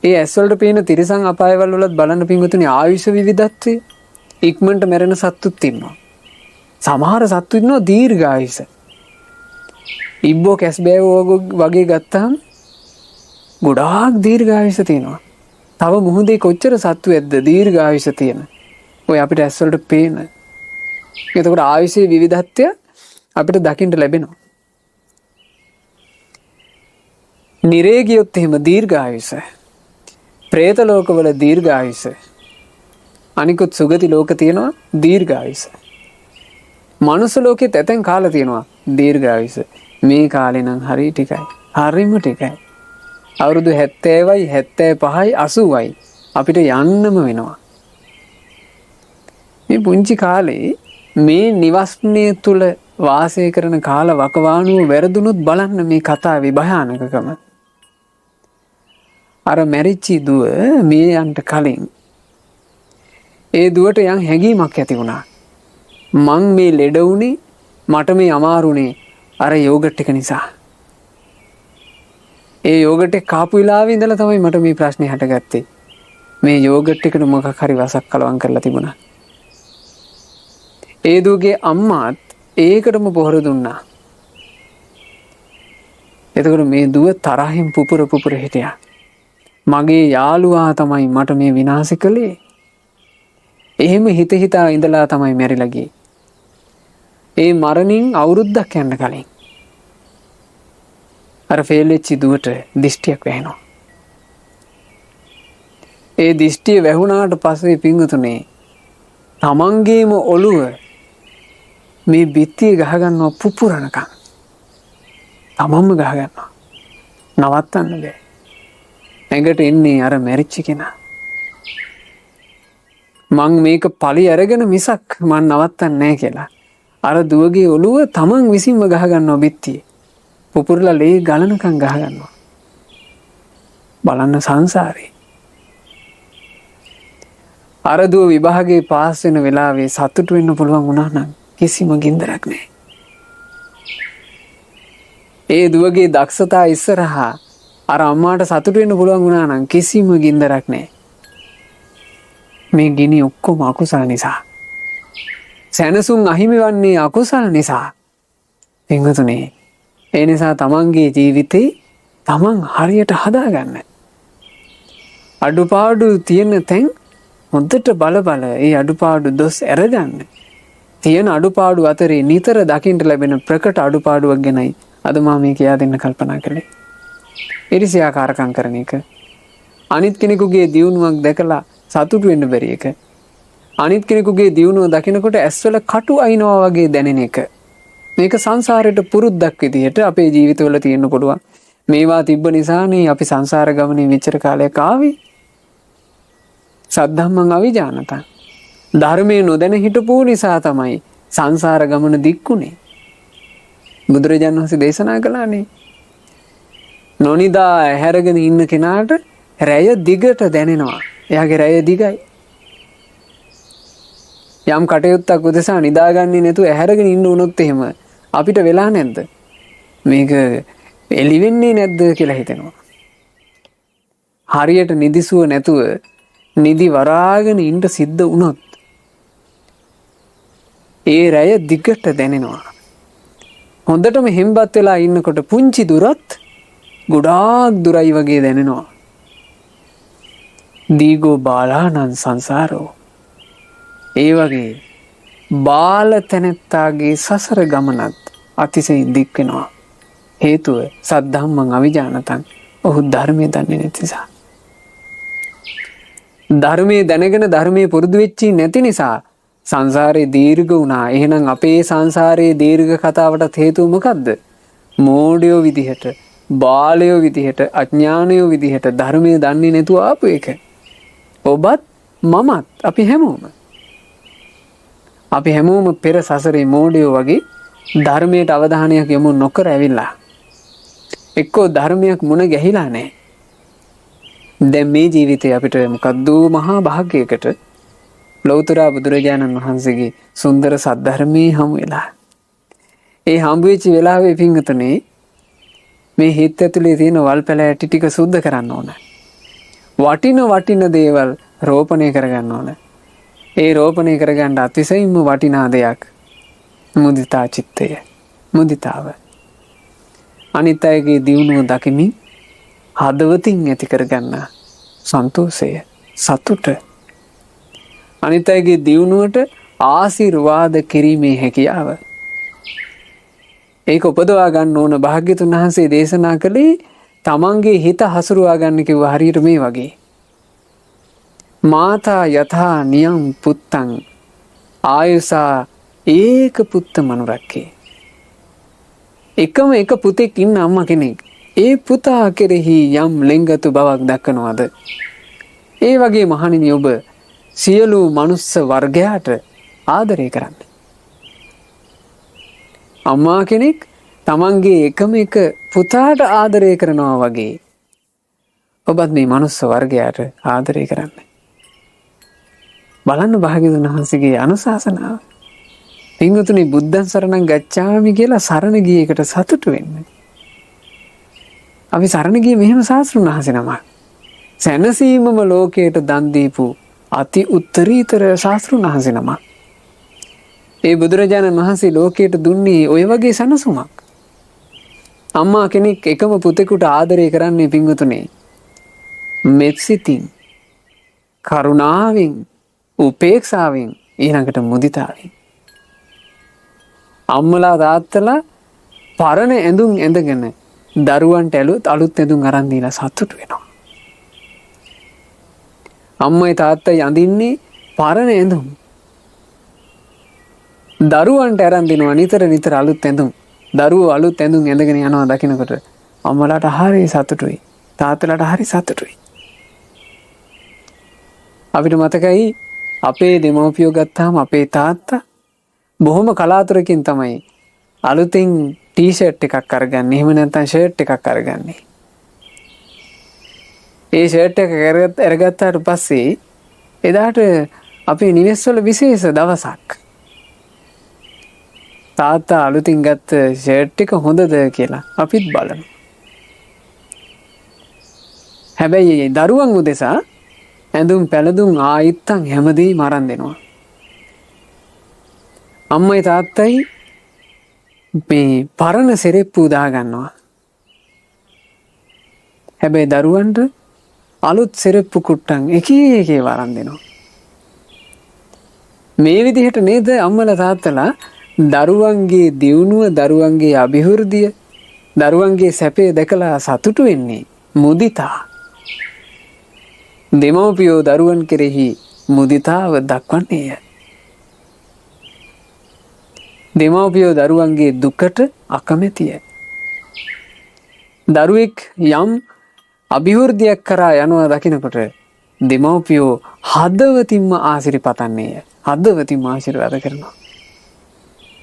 ඒ ඇස්වලට පේන තිරිසන් අපායවල වලත් බලන්න පින්වතුනි ආයුෂ විවිධත්වය ඉක්මනට මැරෙන සත්තුත් ඉන්නවා. සමහර සත්තු ඉන්නවා දීර්ඝායුෂ. ඉබ්බෝ කැස්බෑවෝ වගේ ගත්තාම ගොඩාක් දීර්ඝායුෂ තියෙනවා. තව මුහුදේ කොච්චර සත්තු ඇද්ද දීර්ඝායුෂ තියෙන. ඔය අපිට ඇස්වලට පේන. එතකොට ආයුෂයේ විවිධත්වය අපිට දකින්න ලැබෙනවා. නිරේ ගියොත් එහෙම දීර්ඝායුෂ. പ്രേත ලෝකවල දීර්ඝායුෂ. අනිකුත් සුගති ලෝක තියෙනවා දීර්ඝායුෂ. මනුස්ස ලෝකෙත් ඇතැම් කාල තියෙනවා දීර්ඝායුෂ. මේ කාලේ නම් හරි ටිකයි. හරිම ටිකයි. අවුරුදු 70යි 75යි 80යි අපිට යන්නම වෙනවා. මේ පුංචි කාලේ මේ නිවස්නේ තුල වාසය කරන කාල වකවානුව වැරදුනොත් බලන්න මේ කතාවේ භයානකකම. අර මැරිච්චි දුව මේ යන්ට කලින් ඒ දුවට යම් හැඟීමක් ඇති වුණා. මං මේ ලෙඩ වුණේ මට මේ අමාරුනේ අර යෝගට් එක නිසා. ඒ යෝගට් එක කාපු වෙලාවේ ඉඳලා තමයි මට මේ ප්‍රශ්නේ හටගත්තේ. මේ යෝගට් එකට මොකක් හරි වසක් කලවම් කරලා තිබුණා. ඒ දුවගේ අම්මාත් ඒකටම පොහොර දුන්නා. එතකොට මේ දුව තරහින් පුපුර හිටියා. මගේ යාළුවා තමයි මට මේ විනාශ කළේ. එහෙම හිතා ඉඳලා තමයි මැරිලා ගියේ. ඒ මරණින් අවුරුද්දක් යන්න කලින් අර ෆේල් වෙච්ච දුවට දිෂ්ටියක් වැහෙනවා. ඒ දිෂ්ටිය වැහුණාට පස්සේ පින්වතුනේ තමන්ගේම ඔළුව මේ බිත්තිය ගහගන්නවා පුපුරනකම්. තමන්ම ගහගන්නවා. නවත්තන්න බෑ. ඇඟට එන්නේ අර මැරිච්ච කෙනා. මං මේක පලි අරගෙන මිසක් මං නවත්තන්නේ නැහැ කියලා. අර දුවගේ ඔළුව තමන් විසින්ම ගහගන්නවා බිත්තියේ. පුපුරලා ලේ ගලනකම් ගහගන්නවා. බලන්න සංසාරේ. අර දුව විභාගේ පාස් වෙන වෙලාවේ සතුටු වෙන්න පුළුවන් වුණා නම් කිසිම ගින්දරක් නැහැ. ඒ දුවගේ දක්ෂතා ඉස්සරහා අර අම්මාට සතුටු වෙන්න පුළුවන් වුණා නම් කිසිම ගින්දරක් නැහැ. මේ ගිනි ඔක්කොම අකුසල නිසා. සැනසුම් අහිමි වන්නේ අකුසල නිසා. පින්වතුනේ, ඒ නිසා තමන්ගේ ජීවිතේ තමන් හරියට හදාගන්න. අඩුපාඩු තියෙන තැන් හොඳට බල ඒ අඩුපාඩු දොස් ඇරගන්න. තියෙන අඩුපාඩු අතරේ නිතර දකින්න ලැබෙන ප්‍රකට අඩුපාඩුවක් ගැනයි අද මම මේ කියා දෙන්න කල්පනා කළේ. ඉරිසියාකාරකම් කරන එක. අනිත් කෙනෙකුගේ දියුණුවක් දැකලා සතුටු වෙන්න බැරි එක. අනිත් කෙනෙකුගේ දියුණුව දකිනකොට ඇස්වල කටු අයින්නවා වගේ දැනෙන එක. මේක සංසාරයට පුරුද්දක් විදිහට අපේ ජීවිතවල තියෙන්න පුළුවන්. මේවා තිබ්බ නිසානේ අපි සංසාර ගමනේ මෙච්චර කාලයක් ආවේ. සද්ධම්මං අවිජානතං. ධර්මයේ නොදැන හිටපු නිසා තමයි සංසාර ගමන දික්ුනේ. බුදුරජාණන් වහන්සේ දේශනා කළානේ. නොනිදා ඇහැරගෙන ඉන්න කෙනාට රැය දිගට දැනෙනවා. එයාගේ රැය දිගයි. යම් කටයුත්තක් උදෙසා නිදාගන්නේ නැතුව ඇහැරගෙන ඉන්න උනොත් එහෙම අපිට වෙලා නැද්ද? මේක එළි වෙන්නේ නැද්ද කියලා හිතෙනවා. හරියට නිදිසුව නැතුව නිදි වරාගෙන ඉන්න සිද්ධ වුණොත් ඒ රැය දිගට දැනෙනවා. හොඳටම හෙම්බත් වෙලා ඉන්නකොට පුංචි දුරත් ගොඩාක් දුරයි වගේ දැනෙනවා. දීගෝ බාලානං සංසාරෝ. ඒ වගේ බාල තැනැත්තාගේ සසර ගමනත් අතිශයින් දික් වෙනවා. හේතුව සද්ධම්මං අවිජානතං. ඔහු ධර්මය දන්නේ නැති නිසා. ධර්මයේ දැනගෙන ධර්මයේ පුරුදු වෙච්චි නැති නිසා සංසාරේ දීර්ඝ වුණා. එහෙනම් අපේ සංසාරයේ දීර්ඝ කතාවටත් හේතුව මොකද්ද? මෝඩයෝ විදිහට, බාලයෝ විදිහට, අඥානයෝ විදිහට ධර්මයේ දන්නේ නැතුව ආපු එක. ඔබත් මමත් අපි හැමෝම පෙර සසරේ මෝඩයෝ වගේ ධර්මයට අවධානයක් යොමු නොකර ඇවිල්ලා. එක්කෝ ධර්මයක් මුණ ගැහිලා නැහැ. දැන් මේ ජීවිතේ අපිට මොකද්ද මහා භාග්‍යයකට ලෞතර බුදුරජාණන් වහන්සේගේ සුන්දර සද්ධර්මයේ හමු වෙලා. ඒ හම්බ වෙච්ච වෙලාවේ පිංගතනේ මේ හිත ඇතුලේ තියෙන වල් පැල ඇටි ටික සුද්ධ කරන්න ඕන. වටින දේවල් රෝපණය කරගන්න ඕන. ඒ රෝපණය කරගන්න අතිශයින්ම වටිනා දෙයක් මුදිතා චිත්තය. මුදිතාව. අනිත් අයගේ දියුණුව දකිමින් හදවතින් ඇති කරගන්න සන්තෝෂය, සතුට. අනිත් අයගේ දියුණුවට ආශිර්වාද කිරීමේ හැකියාව. ඒක උපදවා ගන්න ඕන. භාග්‍යතුන් වහන්සේ දේශනා කළේ තමන්ගේ හිත හසුරුවා ගන්න කිව්වා හරියට මේ වගේ. මාතා යථා නියං පුත්තං ආයුසා ඒක පුත්ත මනුරක්කේ. එකම එක පුතෙක් ඉන්න අම්මා කෙනෙක් ඒ පුතා කෙරෙහි යම් ලෙන්ගතු බවක් දක්වනවද? ඒ වගේ මහණෙනි ඔබ සියලු මනුස්ස වර්ගයාට ආදරය කරන්නේ. අම්මා කෙනෙක් තමන්ගේ එකම එක පුතාට ආදරය කරනවා වගේ ඔබත් මේ මනුස්ස වර්ගයාට ආදරය කරන්න. බලන්න භාග්‍යවතුන් වහන්සේගේ අනුශාසනාව. පින්වතුනි බුද්ධං සරණං ගච්ඡාමි කියලා සරණ ගිය එකට සතුටු වෙන්න. අපි සරණ ගියේ මෙහෙම ශාස්ත්‍රඥ වහන්සේ නමක්. සැනසීමම ලෝකයට දන් දීපු අති උත්තරීතර ශාස්ත්‍රඥ වහන්සේ නමක්. ඒ බුදුරජාණන් වහන්සේ ලෝකයට දුන්නේ ඔය වගේ සැනසුමක්. අම්මා කෙනෙක් එකම පුතෙකුට ආදරය කරන්නේ පින්වතුනි මෙත්සිතින්, කරුණාවෙන්, උපේක්ෂාවෙන්, ඊළඟට මුදිතාවෙන්. අම්මලා තාත්තලා පරණ ඇඳුම් ඇඳගෙන දරුවන්ට අලුත් ඇඳුම් අරන් දීලා සතුටු වෙනවා. අම්මයි තාත්තයි අඳින්නේ පරණ ඇඳුම්. දරුවන්ට අරන් දෙනවා නිතර අලුත් ඇඳුම්. දරුවෝ අලුත් ඇඳුම් ඇඳගෙන යනවා දකින්නකොට අම්මලාට හරි සතුටුයි. තාත්තලාට හරි සතුටුයි. අපිට මතකයි අපේ දෙමව්පියෝ ගත්තාම අපේ තාත්තා බොහොම කලාතුරකින් තමයි අලුතින් ටී-ෂර්ට් එකක් අරගන්නේ. එහෙම නැත්නම් ෂර්ට් එකක් අරගන්නේ. ඒ ෂර්ට් එක අරගත්තාට පස්සේ එදාට අපේ නිවෙස්වල විශේෂ දවසක්. තාත්තා අලුතින් ගත්ත ෂර්ට් එක හොඳද කියලා අපිත් බලමු. හැබැයි දරුවන් උදෙසා ඇඳුම් පැළඳුම් ආයිත්තන් හැමදේම අරන් දෙනවා. අම්මයි තාත්තයි මේ පරණ සෙරෙප්පු දා ගන්නවා. හැබැයි දරුවන්ට අලුත් සෙරෙප්පු කුට්ටන් එක වරන් දෙනවා. මේ විදිහට නේද අම්මලා තාත්තලා දරුවන්ගේ දියුණුව, දරුවන්ගේ අභිවෘද්ධිය, දරුවන්ගේ සැපේ දැකලා සතුටු වෙන්නේ. මුදිතා. දෙමව්පියෝ දරුවන් කෙරෙහි මුදිතාව දක්වන්නේය. දෙමව්පියෝ දරුවන්ගේ දුකට අකමැතිය. දරුවෙක් යම් අභිවෘද්ධියක් කරා යනවා දකිනකොට දෙමව්පියෝ හදවතින්ම ආශිර්වාදපතන්නේය. හදවතින්ම ආශිර්වාද කරනවා.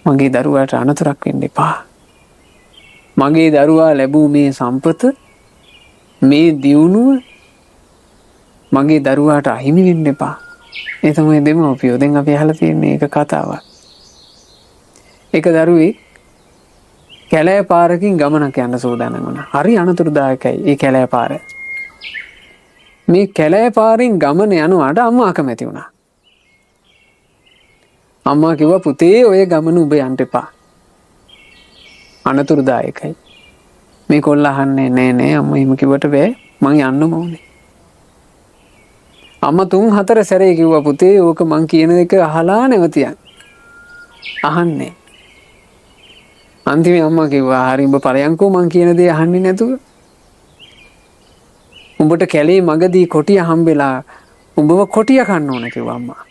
මගේ දරුවාට අනතුරක් වෙන්න එපා. මගේ දරුවා ලැබූ මේ සම්පත, මේ දියුණුව මගේ දරුවාට අහිමි වෙන්න එපා. ඒ තමයි දෙමව්පියෝ. දැන් අපි අහලා තියෙන්නේ ඒක කතාවක්. එක දරුවෙක් කැලෑ පාරකින් ගමනක් යන්න සූදානම් වුණා. හරි අනතුරුදායකයි ඒ කැලෑ පාර. මේ කැලෑ පාරෙන් ගමන යනවාට අම්මා අකමැති වුණා. අම්මා කිව්වා පුතේ ඔය ගමන ඔබ යන්න එපා. අනතුරුදායකයි. මේ කොල්ල අහන්නේ නෑ අම්මා එහෙම කිව්වට බෑ. මං යන්නම ඕනේ. අම්මා 3-4 සැරේ කිව්වා පුතේ ඕක මං කියන එක අහලා නැවතියන්. අහන්නේ. අන්තිමේ අම්මා කිව්වා හරි උඹ පරයන්කෝ මං කියන දේ අහන්නේ නැතුව. උඹට කැලේ මගදී කොටිය හම්බෙලා උඹව කොටිය කන්න ඕන කිව්වා අම්මා.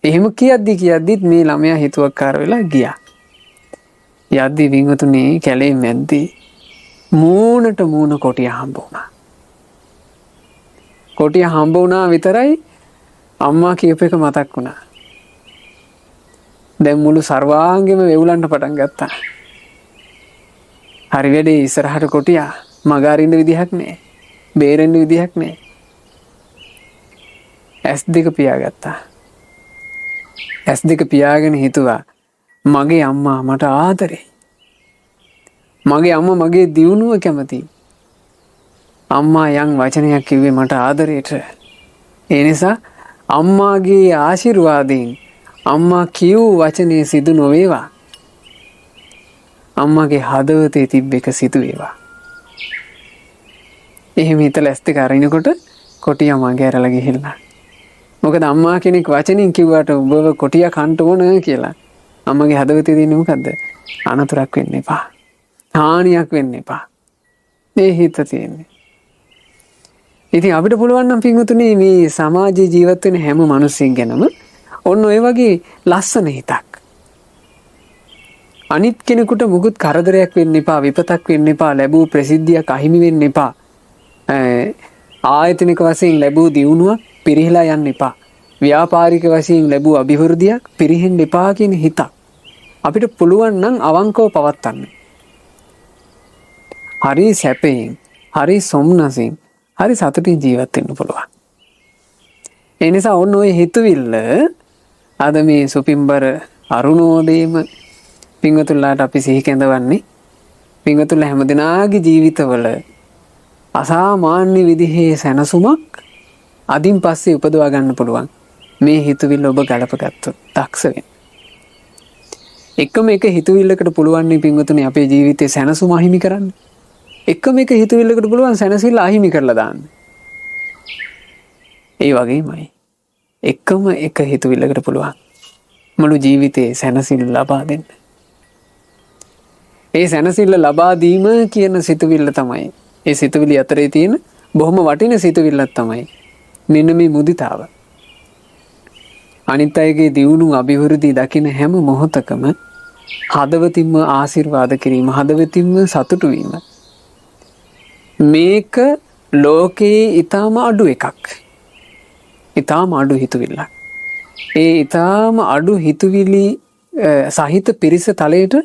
එහෙම කියද්දිත් මේ ළමයා හිතුවක්කාර වෙලා ගියා. යද්දි වින්වතුනේ කැලේ මැද්දේ මූණට මූණ කොටිය හම්බ වුණා. කොටිය හම්බ වුණා විතරයි අම්මා කියපු එක මතක් වුණා. දැන් මුළු සර්වාංගෙම වෙවුලන්න පටන් ගත්තා. හරි වැඩේ ඉස්සරහට කොටියා මග අරින්න විදිහක් නැහැ. බේරෙන්න විදිහක් නැහැ. S2 පියාගත්තා. S2 පියාගෙන හිතුවා මගේ අම්මා මට ආදරේ. මගේ අම්මා මගේ දියුණුව කැමතියි. අම්මා යම් වචනයක් කිව්වේ මට ආදරේට. ඒ නිසා අම්මාගේ ආශිර්වාදයෙන් අම්මා කියූ වචනේ සිදු නොවේවා. අම්මාගේ හදවතේ තිබ්බ එක සිදු වේවා. එහෙම හිතලා S2 අරිනකොට කොටියා මගේ ඇරලා ගිහිල්ලා. මොකද අම්මා කෙනෙක් වචනින් කිව්වට ඔබව කොටියා කන්න ඕන කියලා. අම්මගේ හදවතේ තියෙන්නේ මොකද්ද? අනතුරක් වෙන්න එපා. හානියක් වෙන්න එපා. මේ හිත තියෙන්නේ. ඉතින් අපිට පුළුවන් නම් පින්වතුනි මේ සමාජයේ ජීවත් වෙන හැම මිනිස්සෙක් ගැනම ඔන්න ඔය වගේ ලස්සන හිතක්. අනිත් කෙනෙකුට මුකුත් කරදරයක් වෙන්න එපා, විපතක් වෙන්න එපා, ලැබූ ප්‍රසිද්ධියක් අහිමි වෙන්න එපා. ආයතනික වශයෙන් ලැබූ දියුණුවක් පිරිහිලා යන්න එපා. ව්‍යාපාරික වශයෙන් ලැබූ අභිවෘද්ධියක් පිරිහෙන්න එපා කියන හිතක් අපිට පුළුවන් නම් අවංකව පවත්වන්න. හරි සැපයෙන්, හරි සොම්නසින්, හරි සතුටින් ජීවත් වෙන්න පුළුවන්. ඒ නිසා ඔන්න ඔය හිතවිල්ල අද මේ සුපින්බර අරුණෝදයේම පින්වතුන්ලාට අපි සිහි කැඳවන්නේ. පින්වතුන්ලා හැමදෙනාගේ ජීවිතවල අසාමාන්‍ය විදිහේ සැනසුමක් අදින් පස්සේ උපදවා ගන්න පුළුවන්. මේ හිතවිල්ල ඔබ ගලපගත්තොත් දක්ෂ වෙන්න. එකම එක හිතවිල්ලකට පුළුවන් නේ පින්වතුනි අපේ ජීවිතේ සැනසුම අහිමි කරන්න. එකම එක හිතවිල්ලකට පුළුවන් සැනසෙල්ල අහිමි කරලා දාන්න. ඒ වගේමයි එකම එක හිතවිල්ලකට පුළුවන් මුළු ජීවිතේ සැනසෙල්ල ලබා දෙන්න. ඒ සැනසෙල්ල ලබා දීම කියන සිතුවිල්ල තමයි. ඒ සිතුවිලි අතරේ තියෙන බොහොම වටින සිතුවිල්ලක් තමයි මෙන්න මේ මුදිතාව. අනිත් අයගේ දියුණු අභිවෘද්ධි දකින හැම මොහොතකම හදවතින්ම ආශිර්වාද කිරීම, හදවතින්ම සතුටු වීම. මේක ලෝකයේ ඊටාම අඩු එකක්. ඊටාම අඩු හිතවිල්ලක්. ඒ ඊටාම අඩු හිතවිලි සහිත පිරිස තලයට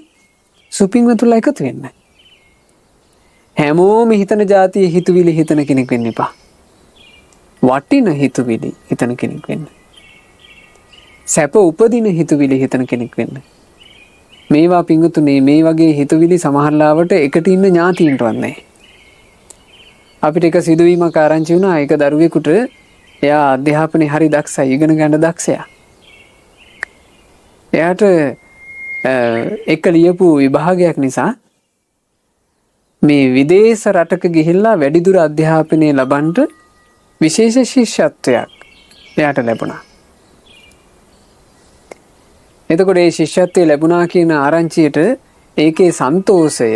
සුපින්වතුන්ලා එකතු වෙන්න. හැමෝම හිතන જાතියේ හිතවිලි හිතන කෙනෙක් වෙන්න එපා. වටින හිතවිලි හිතන කෙනෙක් වෙන්න. සැප උපදින හිතවිලි හිතන කෙනෙක් වෙන්න. මේවා පිංගුතුනේ මේ වගේ හිතවිලි සමහරලාවට එකට ඉන්න ඥාතීන්ටවත් නැහැ. අපිට එක සිදුවීමක් ආරංචි වුණා. ඒක දරුවෙකුට එයා අධ්‍යාපනයේ හරි දක්ෂයි, ඉගෙන ගන්න දක්ෂයා. එයාට එක ලියපු විභාගයක් නිසා මේ විදේශ රටක ගිහිල්ලා වැඩිදුර අධ්‍යාපනය ලබන්නට විශේෂ ශිෂ්‍යත්වයක් එයාට ලැබුණා. එතකොට ඒ ශිෂ්‍යත්වය ලැබුණා කියන ආරංචියට ඒකේ සන්තෝෂය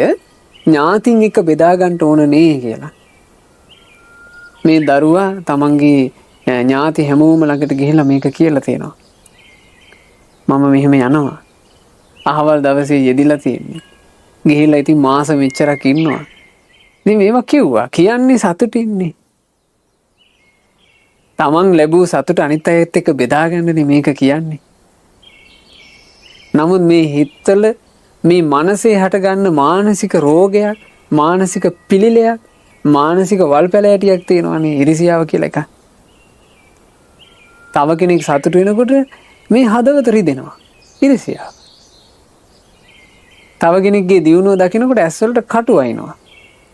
ඥාතින් එක්ක බෙදා ගන්න ඕන නේ කියලා. මේ දරුවා තමන්ගේ ඥාති හැමෝම ළඟට ගිහිල්ලා මේක කියලා තියෙනවා. මම මෙහෙම යනවා. අහවල් දවසේ යෙදිලා තියෙන්නේ. ගිහිල්ලා ඉතින් මාස මෙච්චරක් ඉන්නවා. ඉතින් මේවා කිව්වා. කියන්නේ සතුටින්නේ. තමන් ලැබූ සතුට අනිත් අයත් එක්ක බෙදා ගන්නනේ මේක කියන්නේ. නමුත් මේ හිතවල මේ මනසේ හටගන්න මානසික රෝගයක්, මානසික පිළිලයක්, මානසික වල්පැලෑටියක් තියෙනවානේ ඉරිසියාව කියලා එක. තව කෙනෙක් සතුට වෙනකොට මේ හදවත රිදෙනවා. ඉරිසියාව. තව කෙනෙක්ගේ දියුණුව දකිනකොට ඇස්වලට කටු වයින්නවා.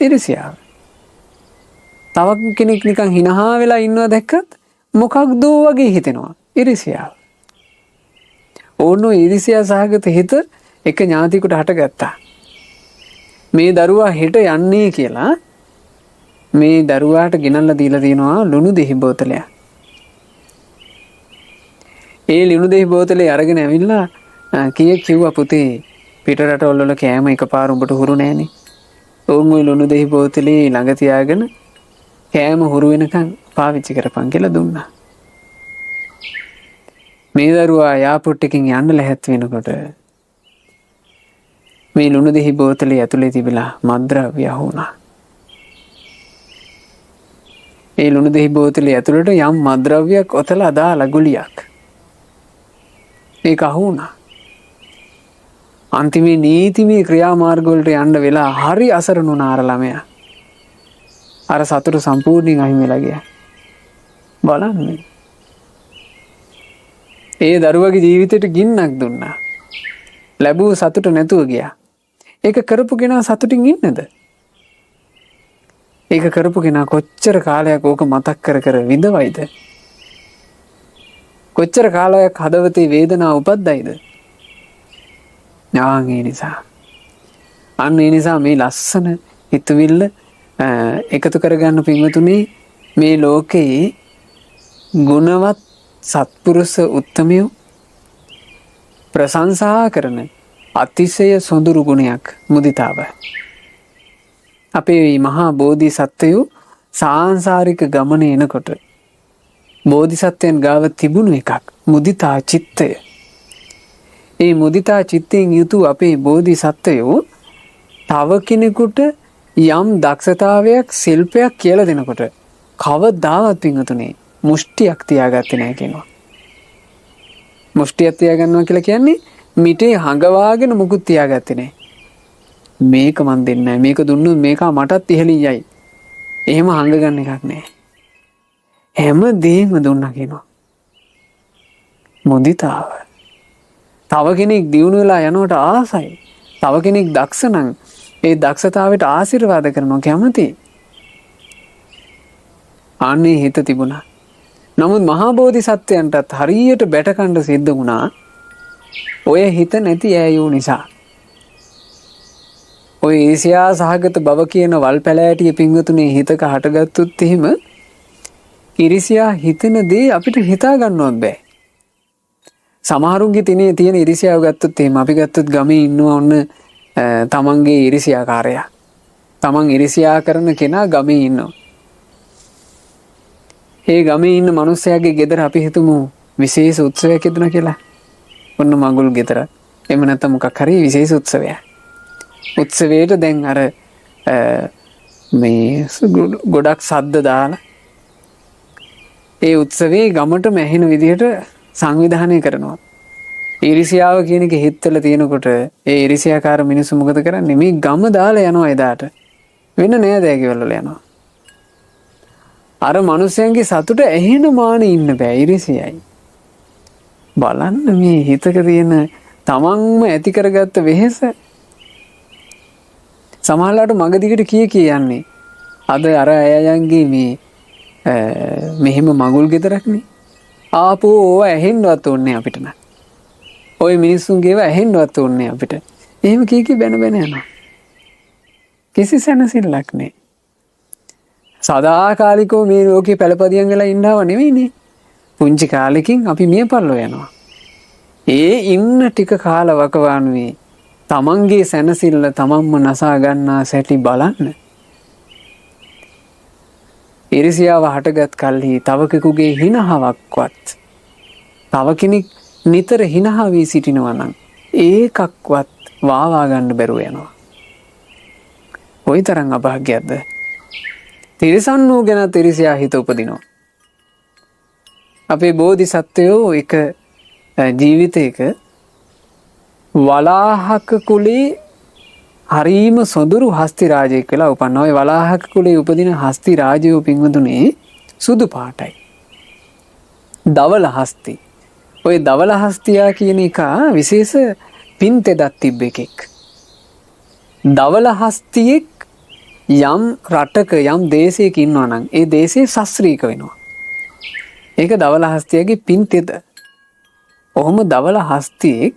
ඉරිසියාව. තව කෙනෙක් නිකන් හිනහා වෙලා ඉන්නවා දැක්කත් මොකක්ද වගේ හිතෙනවා. ඉරිසියාව. ඕනෝ ඉරිසියා සහගත හිත එක ඥාතියෙකුට හටගත්තා. මේ දරුවා හෙට යන්නේ කියලා මේ දරුවාට ගෙනල්ලා දීලා තියෙනවා ලුණු දෙහි බෝතලයක්. ඒ ලුණු දෙහි බෝතලේ අරගෙන ඇවිල්ලා කිව්වා පුතේ පිට රටවල වල කෑම එකපාර උඹට හුරු නෑනේ. ඕන් ওই ලුණු දෙහි බෝතලේ ළඟ තියාගෙන කෑම හුරු වෙනකන් පාවිච්චි කරපන් කියලා දුන්නා. මේ දරුවා යාපොට් එකකින් යන්න ලැහැත් වෙනකොට මේ ලුණු දෙහි බෝතලේ ඇතුලේ තිබිලා මත්ද්‍රව්‍ය වුණා. ඒ ලුණු දෙහි බෝතලේ ඇතුළට යම් මත්ද්‍රව්‍යයක් ඔතලා දාලා ගුලියක්. ඒක අහු වුණා. අන්තිමේ නීතිමය ක්‍රියාමාර්ග වලට යන්න වෙලා හරි අසරණ වුණා අර ළමයා. අර සතුට සම්පූර්ණයෙන් අහිමි වෙලා ගියා. බලන්න. ඒ දරුවගේ ජීවිතේට ගින්නක් දුන්නා. ලැබුව සතුට නැතුව ගියා. ඒක කරපු කෙනා සතුටින් ඉන්නද? ඒක කරපු කෙනා කොච්චර කාලයක් ඕක මතක් කර කර විඳවයිද? කොච්චර කාලයක් හදවතේ වේදනාව උපද්දයිද? ඒ නිසා. අන්න ඒ නිසා මේ ලස්සන හිතවිල්ල එකතු කරගන්න පින්වතුනි මේ ලෝකේ ගුණවත් සත්පුරුෂ උත්තමයෝ ප්‍රශංසා කරන අතිශය සොඳුරු ගුණයක් මුදිතාව. අපේ මහා බෝධිසත්වයෝ සාංශාරික ගමන එනකොට බෝධිසත්වයන් ගාව තිබුණු එකක් මුදිතා චිත්තය. ඒ මුදිතා චිත්තයෙන් යුතු අපේ බෝධිසත්වයෝ තව කෙනෙකුට යම් දක්ෂතාවයක් ශිල්පයක් කියලා දෙනකොට කවදාවත් පින්වතුනි මුෂ්ටියක් තියාගත්තේ නැහැ කියනවා. මුෂ්ටියක් තියාගන්නවා කියලා කියන්නේ මිටේ හඟවාගෙන මුකුත් තියාගත්තේ නැහැ. මේක මන් දෙන්නේ නැහැ. මේක දුන්නොත් මේක මටත් ඉහළින් යයි. එහෙම හංගගන්න එකක් නැහැ. හැම දෙයක්ම දුන්නා කියනවා. මුදිතාව. තව කෙනෙක් දියුණු වෙලා යනවට ආසයි. තව කෙනෙක් දක්ෂ නම් ඒ දක්ෂතාවයට ආශිර්වාද කරනවා කැමති. අනේ හිත තිබුණා. නමුත් මහා බෝධිසත්වයන්ටත් හරියට බැටකණ්ඩ සිද්ධ වුණා. ඔය හිත නැති ඈයෝ නිසා. ඔය ඊර්ෂ්‍යා සහගත බව කියන වල් පැලෑටිය පින්වතුනේ හිතක හටගත්තොත් එහෙම ඊර්ෂ්‍යා හිතන දේ අපිට හිතා ගන්නවත් බෑ. සමහරුන්ගේ තියෙන ඊර්ෂ්‍යාව ගත්තොත් එහෙම අපි ගත්තොත් ගමේ ඉන්නවා ඔන්න තමන්ගේ ඊර්ෂ්‍යාකාරයා. තමන් ඊර්ෂ්‍යා කරන කෙනා ගමේ ඉන්නවා. ඒ ගමේ ඉන්න මිනිස්සයාගේ ගෙදර අපි හිතමු විශේෂ උත්සවයක් ඉදන කියලා. ඔන්න මඟුල් ගෙදර. එහෙම නැත්නම් මොකක් හරි විශේෂ උත්සවයක්. උත්සවයට දැන් අර මේ ගොඩක් සද්ද දාලා ඒ උත්සවේ ගමටම ඇහෙන විදිහට සංවිධානය කරනවා. ඊර්ෂ්‍යාව කියන එක හිතවල තියෙනකොට ඒ ඊර්ෂ්‍යාකාර මිනිස්සු මොකද කරන්නේ? මේ ගම දාලා යනවා එදාට. වෙන නෑ දෑකවල යනවා. අර මිනිස්යන්ගේ සතුට ඇහෙන මානෙ ඉන්න බෑ ඊර්ෂ්‍යයි. බලන්න මේ හිතක තියෙන තමන්ම ඇති කරගත්ත වෙහෙස. සමහරලාට මග දිගට කියන්නේ. අද අර අයයන්ගේ මේ මෙහෙම මගුල් ගෙදරක්නේ. ආපෝ ඕව ඇහෙන්නවත් ඕනේ අපිට නෑ. ওই මිනිස්සුන්ගේව ඇහෙන්නවත් ඕනේ අපිට. එහෙම කී බැන යනවා. කිසි සැනසෙල්ලක් නෑ. සදාකාලිකව මේ ලෝකේ පළපදියම් වෙලා ඉන්නව නෙවෙයිනේ. පුංචි කාලෙකින් අපි මිය පරලෝ යනවා. ඒ ඉන්න ටික කාල වකවානුවේ තමන්ගේ සැනසෙල්ල තමන්ම නසා ගන්නා සැටි බලන්න. ඊර්ෂ්‍යාව හටගත් කල්හි තව කෙනෙකුගේ හිනහවක්වත් තව කෙනෙක් නිතර හිනහ වී සිටිනවා නම් ඒකක්වත් වාවා ගන්න බැරුව යනවා. කොයි තරම් අභාග්‍යයක්ද? තිරිසන් වූ ගැන ඊර්ෂ්‍යා හිත උපදිනවා. අපේ බෝධිසත්වයෝ එක ජීවිතයක වලාහක කුලේ හරීම සොඳුරු හස්ති රාජයෙක් වෙලා උපන්නා. ඔය වලාහක කුලේ උපදින හස්ති රාජයෝ පින්වතුනේ සුදු පාටයි. දවල හස්ති. ඔය දවල හස්තියා කියන එක විශේෂ පින් තෙදක් තිබ්බ එකෙක්. දවල හස්තියෙක් යම් රටක යම් දේශයක ඉන්නවා නම් ඒ දේශේ ශාස්ත්‍රීක වෙනවා. ඒක දවල හස්තියගේ පින් තෙද. ඔහොම දවල හස්තියෙක්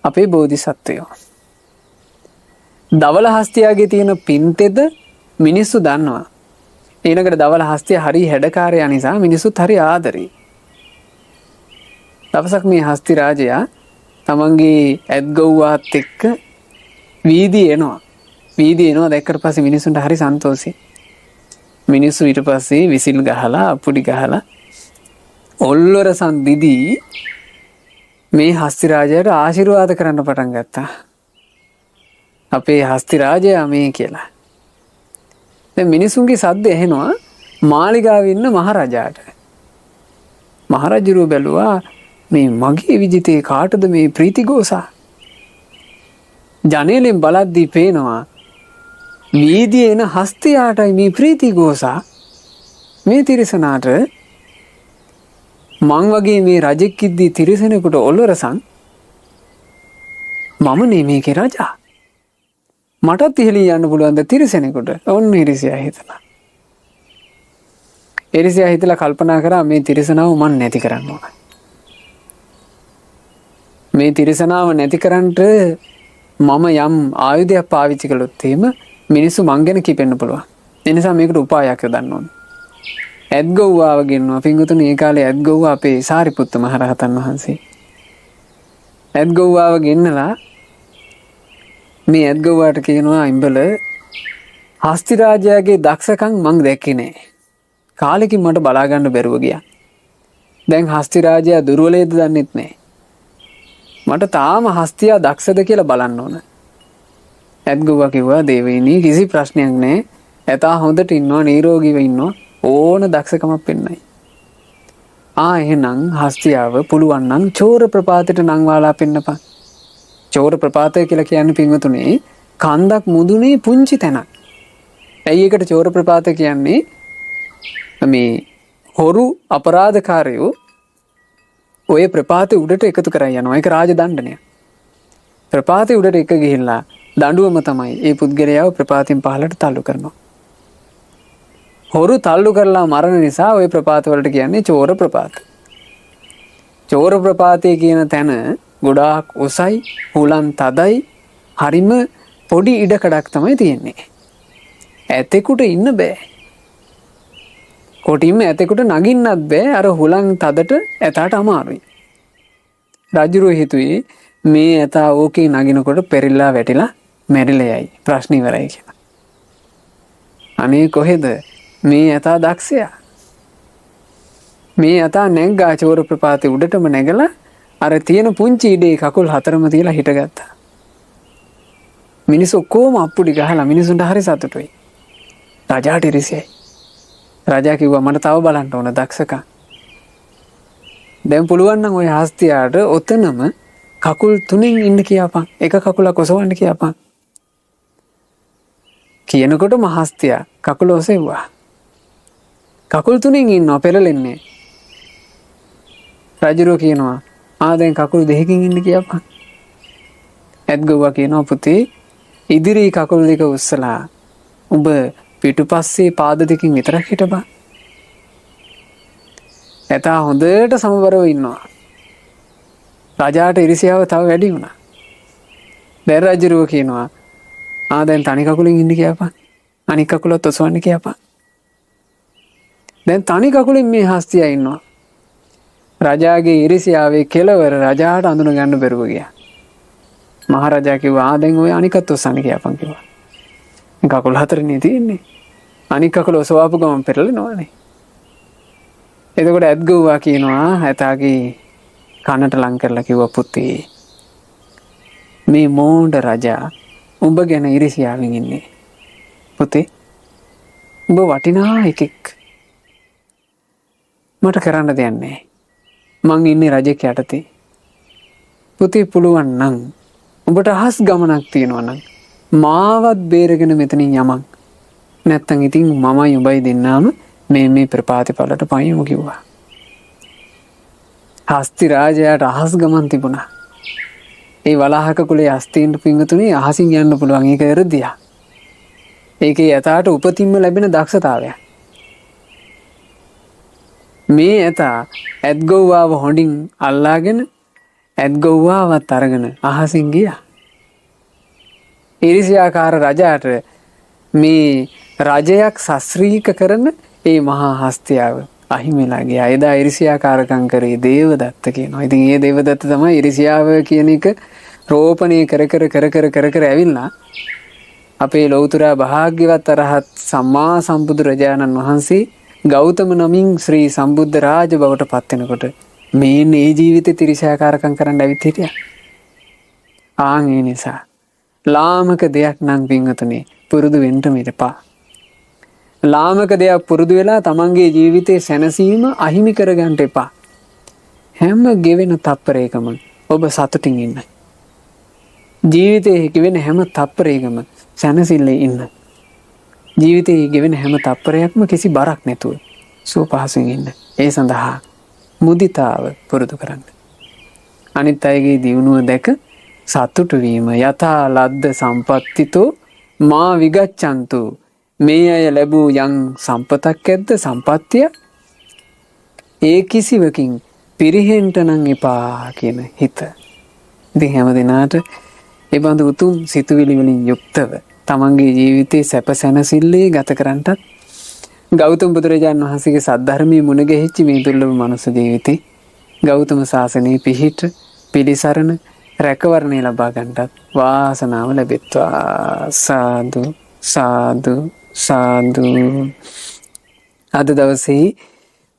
අපේ බෝධිසත්වයෝ. දවල හස්තියාගේ තියෙන පින් තෙද මිනිස්සු දන්නවා. ඊළඟට දවල හස්තිය හරි හැඩකාරයා නිසා මිනිස්සුත් හරි ආදරේ. දවසක් මේ හස්ති රාජයා තමන්ගේ ඇත්ගොව්වාත් එක්ක වීදියේ එනවා දැක්කට පස්සේ මිනිස්සුන්ට හරි සන්තෝෂයි. මිනිස්සු ඊට පස්සේ විසිල් ගහලා අපුඩි ගහලා ඔල්ලොරසන් දිදී මේ හස්ති රාජයාට ආශිර්වාද කරන්න පටන් ගත්තා. අපේ හස්ති රාජයා මේ කියලා. දැන් මිනිසුන්ගේ සද්ද ඇහෙනවා මාලිගාවේ ඉන්න මහරජාට. මහරජුරු බැලුවා මේ මගේ විජිතේ කාටද මේ ප්‍රීතිഘോഷා? ජනේලෙන් බලද්දී පේනවා වීදියේ එන හස්තියාටයි මේ ප්‍රීතිഘോഷා. මේ තිරිසනාට මං වගේ මේ රජෙක් ඉද්දී තිරිසනෙකුට ඔලවරසන් මම නේ මේකේ රජා. මටත් ඉහළින් යන්න පුළුවන් ද තිරිසනෙකුට? ඔන්න ඊර්ෂ්‍යා හිතලා. ඊර්ෂ්‍යා හිතලා කල්පනා කරා මේ තිරිසනාව මන් නැති කරන්න ඕන. මේ තිරිසනාව නැති කරන්නට මම යම් ආයුධයක් පාවිච්චි කළොත් එහෙම මිනිස්සු මං ගැන කිපෙන්න පුළුවන්. ඒ නිසා මේකට උපායක් යොදන්න ඕන. ඇත්ගොව්වාව ගෙන්නවා. පින්වතුනි ඒ කාලේ ඇත්ගොව්වා අපේ සාරිපුත්ත මහ රහතන් වහන්සේ. ඇත්ගොව්වාව ගෙන්නලා මේ ඇත්ගොව්වාට කියනවා ඉඹල හස්ති රාජයාගේ දක්ෂකම් මං දැක්කේ නෑ. කාලෙකින් මට බලා ගන්න බැරුව ගියා. දැන් හස්ති රාජයා දුර්වලයේද දන්නෙත් නෑ. මට තාම හස්තියා දක්ෂද කියලා බලන්න ඕන. ඇත්ගොව්වා කිව්වා දේවයිනී කිසි ප්‍රශ්නයක් නෑ. ඇතා හොඳට ඉන්නවා නිරෝගීව ඉන්නවා. ඕන දක්ෂකමක් පෙන්නයි. එහෙනම් හස්තියාව පුළුවන් නම් චෝර ප්‍රපාතයට නංවාලා පෙන්නපන්. චෝර ප්‍රපාතය කියලා කියන්නේ පින්වතුනේ කන්දක් මුදුනේ පුංචි තැනක්. ඇයි ඒකට චෝර ප්‍රපාත කියන්නේ? මේ හොරු අපරාධකාරයෝ ඔය ප්‍රපාතේ උඩට එකතු කරන් යනවා. ඒක රාජදණ්ඩනය. ප්‍රපාතේ උඩට එක ගිහිල්ලා දඬුවම තමයි ඒ පුද්ගලයාව ප්‍රපාතෙන් පහළට තල්ලු කරනවා. හොරු තල්ලු කරලා මරණ නිසා ওই ප්‍රපාත වලට කියන්නේ චෝර ප්‍රපාත. චෝර ප්‍රපාතය කියන තැන ගොඩාක් උසයි, හුලං තදයි, හරිම පොඩි ඉඩකඩක් තමයි තියෙන්නේ. ඇතෙකුට ඉන්න බෑ. කොටින්ම ඇතෙකුට නගින්නත් බෑ. අර හුලං තදට ඇතාට අමාරුයි. රජුරෝ හිතුවේ මේ ඇතා ඕකේ නගිනකොට පෙරිලා වැටිලා මැරිලා යයි. ප්‍රශ්න ඉවරයි කියලා. අනේ කොහෙද මේ ඇතා දක්ෂයා? මේ ඇතා නැග්ගා චෝර ප්‍රපාතේ උඩටම නැගලා අර තියෙන පුංචි ඉඩේ කකුල් හතරම තියලා හිටගත්තා. මිනිස්සු කොහොම අප්පුඩි ගහලා මිනිසුන්ට හරි සතුටුයි. රජාට ඉරිසියයි. රජා කිව්වා මට තව බලන්න ඕන දක්ෂකම්. දැන් පුළුවන් නම් ඔය හස්තියාට ඔතනම කකුල් තුනෙන් ඉන්න කියපන්. එක කකුලක් ඔසවන්න කියපන්. කියනකොට මහස්තියා කකුල ඔසෙව්වා. කකුල් තුනෙන් ඉන්නවා පෙරලෙන්නේ. රජුරෝ කියනවා දැන් කකුල් දෙකකින් ඉන්න කියපන්. ඇත්ගොව්වා කියනවා පුතේ ඉදිරි කකුල් දෙක උස්සලා උඹ පිටුපස්සේ පාද දෙකකින් විතරක් හිටපන්. ඇතා හොඳට සමබරව ඉන්නවා. රජාට ඉරිසියාව තව වැඩි වුණා. දැන් රජුරෝ කියනවා දැන් තනි කකුලෙන් ඉන්න කියපන්. අනික් කකුලත් ඔසවන්න කියපන්. දැන් තනි කකුලෙන් මේ හස්තියා ඉන්නවා. රජාගේ ඉරිසියාවේ කෙලවර රජාට අඳුන ගන්න බැරුව ගියා. මහරජා කිව්වා දැන් ඔය අනිකත් ඔසවන්න කියපන් කිව්වා. කකුල් හතරනේ තියෙන්නේ. අනික් කකුල ඔසවාපු ගමන් පෙරලෙනවානේ. එතකොට ඇත්ගොව්වා කියනවා ඇතාගේ කනට ලං කරලා කිව්වා පුතේ මේ මෝඩ රජා උඹ ගැන ඉරිසියාවෙන් ඉන්නේ. පුතේ උඹ වටිනා එකෙක්. මට කරන්න දෙයක් නැහැ. මං ඉන්නේ රජෙක් යටතේ. පුතේ පුළුවන් නම් උඹට අහස් ගමනක් තියෙනවා නම් මාවත් බේරගෙන මෙතනින් යමන්. නැත්තම් ඉතින් මමයි උඹයි දෙන්නාම මේ ප්‍රපාතේ පයින්මු කිව්වා. හස්ති රාජයාට අහස් ගමන් තිබුණා. ඒ වලාහක කුලේ හස්තීන්ට පිංගුතුනේ අහසින් යන්න පුළුවන්. ඒක එරදියා. ඒකේ යතාට උපතින්ම ලැබෙන දක්ෂතාවයක්. මේ ඇතා ඇත්ගොව්වාව හොඳින් අල්ලාගෙන ඇත්ගොව්වාවත් අරගෙන අහසින් ගියා. ඉරිසියාකාර රජාට මේ රජයක් සස්ත්‍රීක කරන ඒ මහා හස්තියාව අහිමිලා ගියා. එදා ඉරිසියාකාරකම් කරේ දේවදත්ත කියනවා. ඉතින් ඒ දේවදත්ත තමයි ඉරිසියාව කියන එක රෝපණය කර ඇවිල්ලා අපේ ලෞතර භාග්‍යවත් අරහත් සම්මා සම්බුදු රජාණන් වහන්සේ ගෞතම නමින් ශ්‍රී සම්බුද්ධ රාජ බවට පත් වෙනකොට මේ ජීවිතේ තිරිසාකාරකම් කරන්න ඇවිත් හිටියා. ඒ නිසා ලාමක දෙයක් නම් පින්වතුනි පුරුදු වෙන්න මෙපා. ලාමක දෙයක් පුරුදු වෙලා තමන්ගේ ජීවිතේ සැනසීම අහිමි කරගන්න එපා. හැම ගෙවෙන තප්පරයකම ඔබ සතුටින් ඉන්න. ජීවිතේ ගෙවෙන හැම තප්පරයකම සැනසෙල්ලේ ඉන්න. ජීවිතේ ගෙවෙන හැම තප්පරයක්ම කිසි බරක් නැතුව සුව පහසුවෙන් ඉන්න. ඒ සඳහා මුදිතාව පුරුදු කරන්න. අනිත් අයගේ දියුණුව දැක සතුටු වීම. යථා ලද්ද සම්පත්තිතෝ මා විගච්ඡන්තු. මේ අය ලැබූ යම් සම්පතක් ඇද්ද සම්පත්තිය ඒ කිසිවකින් පිරිහෙන්ට නම් එපා කියන හිත. ඉතින් හැම දිනාට ඒ බඳු උතුම් සිතුවිලි වලින් යුක්තව තමන්ගේ ජීවිතේ සැප සැනසෙල්ලේ ගත කරන්නත් ගෞතම බුදුරජාණන් වහන්සේගේ සද්ධර්මයේ මුණ ගැහිච්ච මේ දුර්ලභ මනුස්ස ජීවිතේ ගෞතම සාසනයේ පිහිට පිළිසරණ රැකවරණය ලබා ගන්නත් වාසනාව ලැබෙත්වා. සාදු සාදු සාදු. අද දවසේ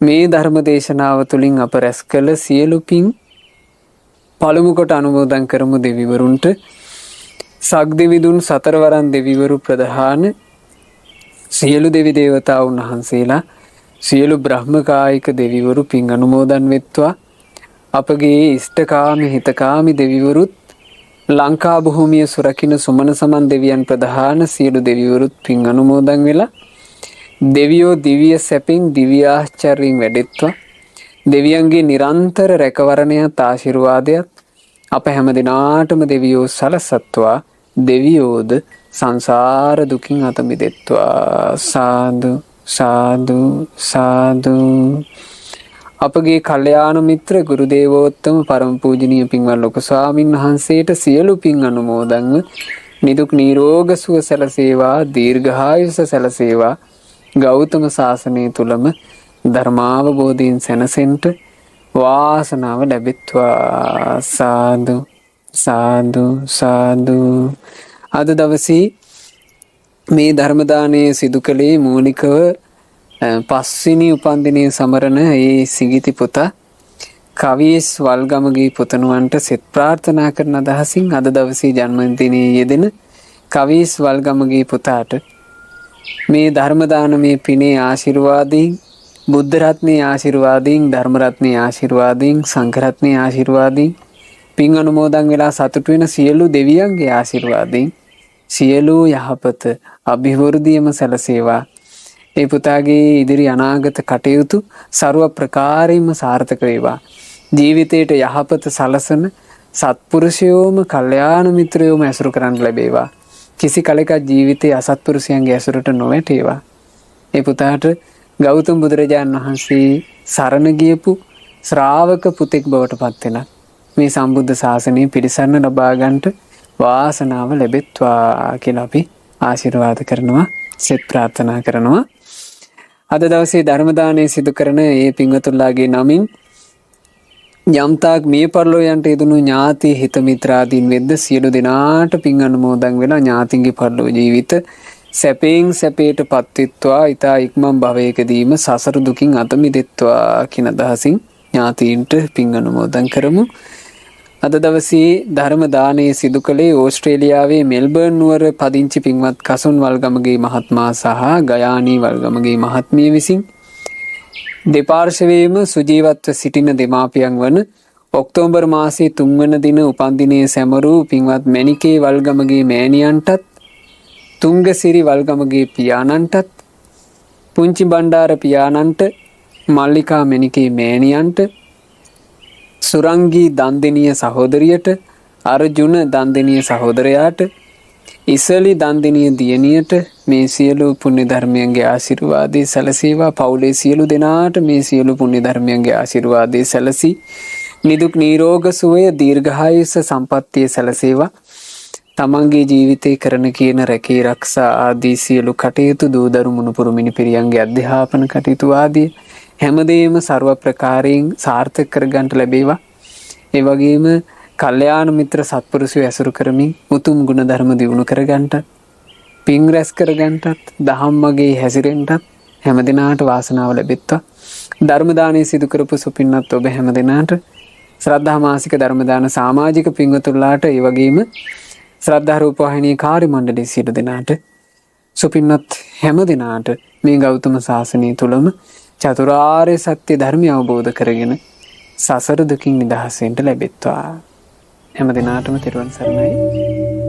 මේ ධර්ම දේශනාව තුළින් අප රැස් කළ සියලු පින් පළමු කොට අනුමෝදන් කරමු දෙවිවරුන්ට. සක්දෙවිඳුන් සතරවරන් දෙවිවරු ප්‍රධාන සියලු දෙවි දේවතාවුන් වහන්සේලා සියලු බ්‍රහ්මකායික දෙවිවරු පින් අනුමෝදන් වෙත්වා. අපගේ ඉෂ්ඨකාමී හිතකාමී දෙවිවරුත් ලංකා භූමිය සුරකින්න සුමන සමන් දෙවියන් ප්‍රධාන සියලු දෙවිවරුත් පින් අනුමෝදන් වෙලා දෙවියෝ දිව්‍ය සැපින් දිව්‍ය ආශ්චර්යයෙන් වැඩෙත්වා. දෙවියන්ගේ නිරන්තර රැකවරණයත් ආශිර්වාදයත් අප හැම දිනාටම දෙවියෝ සලසත්වා. දෙවියෝද සංසාර දුකින් අත මිදෙත්වා. සාදු සාදු සාදු. අපගේ කල්යාණ මිත්‍ර ගුරු දේවෝත්තම පරම පූජනීය පින්වත් ලොකු ස්වාමින් වහන්සේට සියලු පින් අනුමෝදන්ව නිදුක් නිරෝග සුව සැලසේවා. දීර්ඝායුෂ සැලසේවා. ගෞතම සාසනය තුලම ධර්මාවබෝධයෙන් සැනසෙන්ට වාසනාව ලැබෙත්වා. සාදු සාදු සාදු. අද දවසේ මේ ධර්ම දානය සිදු කළේ මූලිකව පස්වෙනි උපන්දිනය සමරන ඒ සිඟිති පුතා කවිස් වල්ගමගේ පුතණුවන්ට සෙත් ප්‍රාර්ථනා කරන අදහසින් අද දවසේ ජන්මදිනයේ යෙදෙන කවිස් වල්ගමගේ පුතාට මේ ධර්ම දානමේ පිනේ ආශිර්වාදයෙන් බුද්ධ රත්නයේ ආශිර්වාදයෙන් ධර්ම රත්නයේ ආශිර්වාදයෙන් සංඝ රත්නයේ ආශිර්වාදයෙන් පින් අනුමෝදන් වෙලා සතුටු වෙන සියලු දෙවියන්ගේ ආශිර්වාදයෙන් සියලු යහපත අභිවෘද්ධියම සැලසේවා. ඒ පුතාගේ ඉදිරි අනාගත කටයුතු ਸਰව ප්‍රකාරයෙන්ම සාර්ථක වේවා. ජීවිතයට යහපත සලසන සත්පුරුෂයෝම කල්යාණ මිත්‍රයෝම ඇසුරු කරන්න ලැබේවා. කිසි කලෙක ජීවිතයේ අසත්පුරුෂයන්ගේ ඇසුරට නොවැටේවා. ඒ පුතාට ගෞතම බුදුරජාණන් වහන්සේ සරණ ගියපු ශ්‍රාවක පුතෙක් බවට පත් වෙන මේ සම්බුද්ධ ශාසනය පිළිසරණ ලබා ගන්නට වාසනාව ලැබෙත්වා කියලා අපි ආශිර්වාද කරනවා, සෙත් ප්‍රාර්ථනා කරනවා. අද දවසේ ධර්ම දානය සිදු කරන ඒ පින්වතුන්ලාගේ නමින් යම්තාක් මේ පරලෝ යන්ට යෙදුණු ඥාති හිත මිත්‍රාදීන් වෙද්ද සියලු දෙනාට පින් අනුමෝදන් වෙලා ඥාතින්ගේ පරලෝ ජීවිත සැපෙන් සැපයට පත්වෙත්වා. ඊතා ඉක්මන් භවයකදීම සසර දුකින් අත මිදෙත්වා කියන අදහසින් ඥාතීන්ට පින් අනුමෝදන් කරමු. අද දවසේ ධර්ම දානය සිදු කළේ ඕස්ට්‍රේලියාවේ මෙල්බර්න් නුවර පදිංචි පින්වත් කසුන් වල්ගමගේ මහත්මයා සහ ගයානී වල්ගමගේ මහත්මිය විසින් දෙපාර්ශවයේම සුජීවත්ව සිටින දෙමාපියන් වන ඔක්තෝබර් මාසයේ 3 වන දින උපන්දිනයේ සැමරූ පින්වත් මැණිකේ වල්ගමගේ මෑණියන්ටත් තුංගසිරි වල්ගමගේ පියාණන්ටත් පුංචි බණ්ඩාර පියාණන්ට මල්ලිකා මැණිකේ මෑණියන්ට සුරංගී දන්දෙනිය සහෝදරියට අර්ජුන දන්දෙනිය සහෝදරයාට ඉසලි දන්දෙනිය දියණියට මේ සියලු පුණ්‍ය ධර්මයන්ගේ ආශිර්වාදේ සැලසේවා. පවුලේ සියලු දෙනාට මේ සියලු පුණ්‍ය ධර්මයන්ගේ ආශිර්වාදේ සැලසී නිදුක් නිරෝග සුවය දීර්ඝායුෂ සම්පන්නිය සැලසේවා. තමන්ගේ ජීවිතේ කරන කියන රැකී ආරක්ෂා ආදී සියලු කටයුතු දූදරු මුණුපුරු මිනිපිරියන්ගේ අධ්‍යාපන කටයුතු ආදී හැමදේම ਸਰව ප්‍රකාරයෙන් සාර්ථක කරගන්න ලැබේවා. ඒ වගේම කල්යාණ මිත්‍ර සත්පුරුෂයෝ ඇසුරු කරමින් උතුම් ගුණ ධර්ම දියුණු කරගන්නට, පින් රැස් කරගන්නට, දහම්මගේ හැසිරෙන්නට හැම දිනාට වාසනාව ලැබෙත්වා. ධර්ම දානය සිදු කරපු සුපින්නත් ඔබ හැම දිනාට ශ්‍රද්ධා මාසික ධර්ම දාන සමාජික පින්වතුන්ලාට ඒ වගේම ශ්‍රද්ධා රූපවාහිනී කාර්ය මණ්ඩලයේ සියලු දෙනාට සුපින්නත් හැම දිනාට මේ ගෞතම සාසනය තුලම චතුරාර්ය සත්‍ය ධර්මය අවබෝධ කරගෙන සසර දුකින් නිදහස් වෙන්න ලැබෙත්වා. හැම දිනාටම තෙරුවන් සරණයි.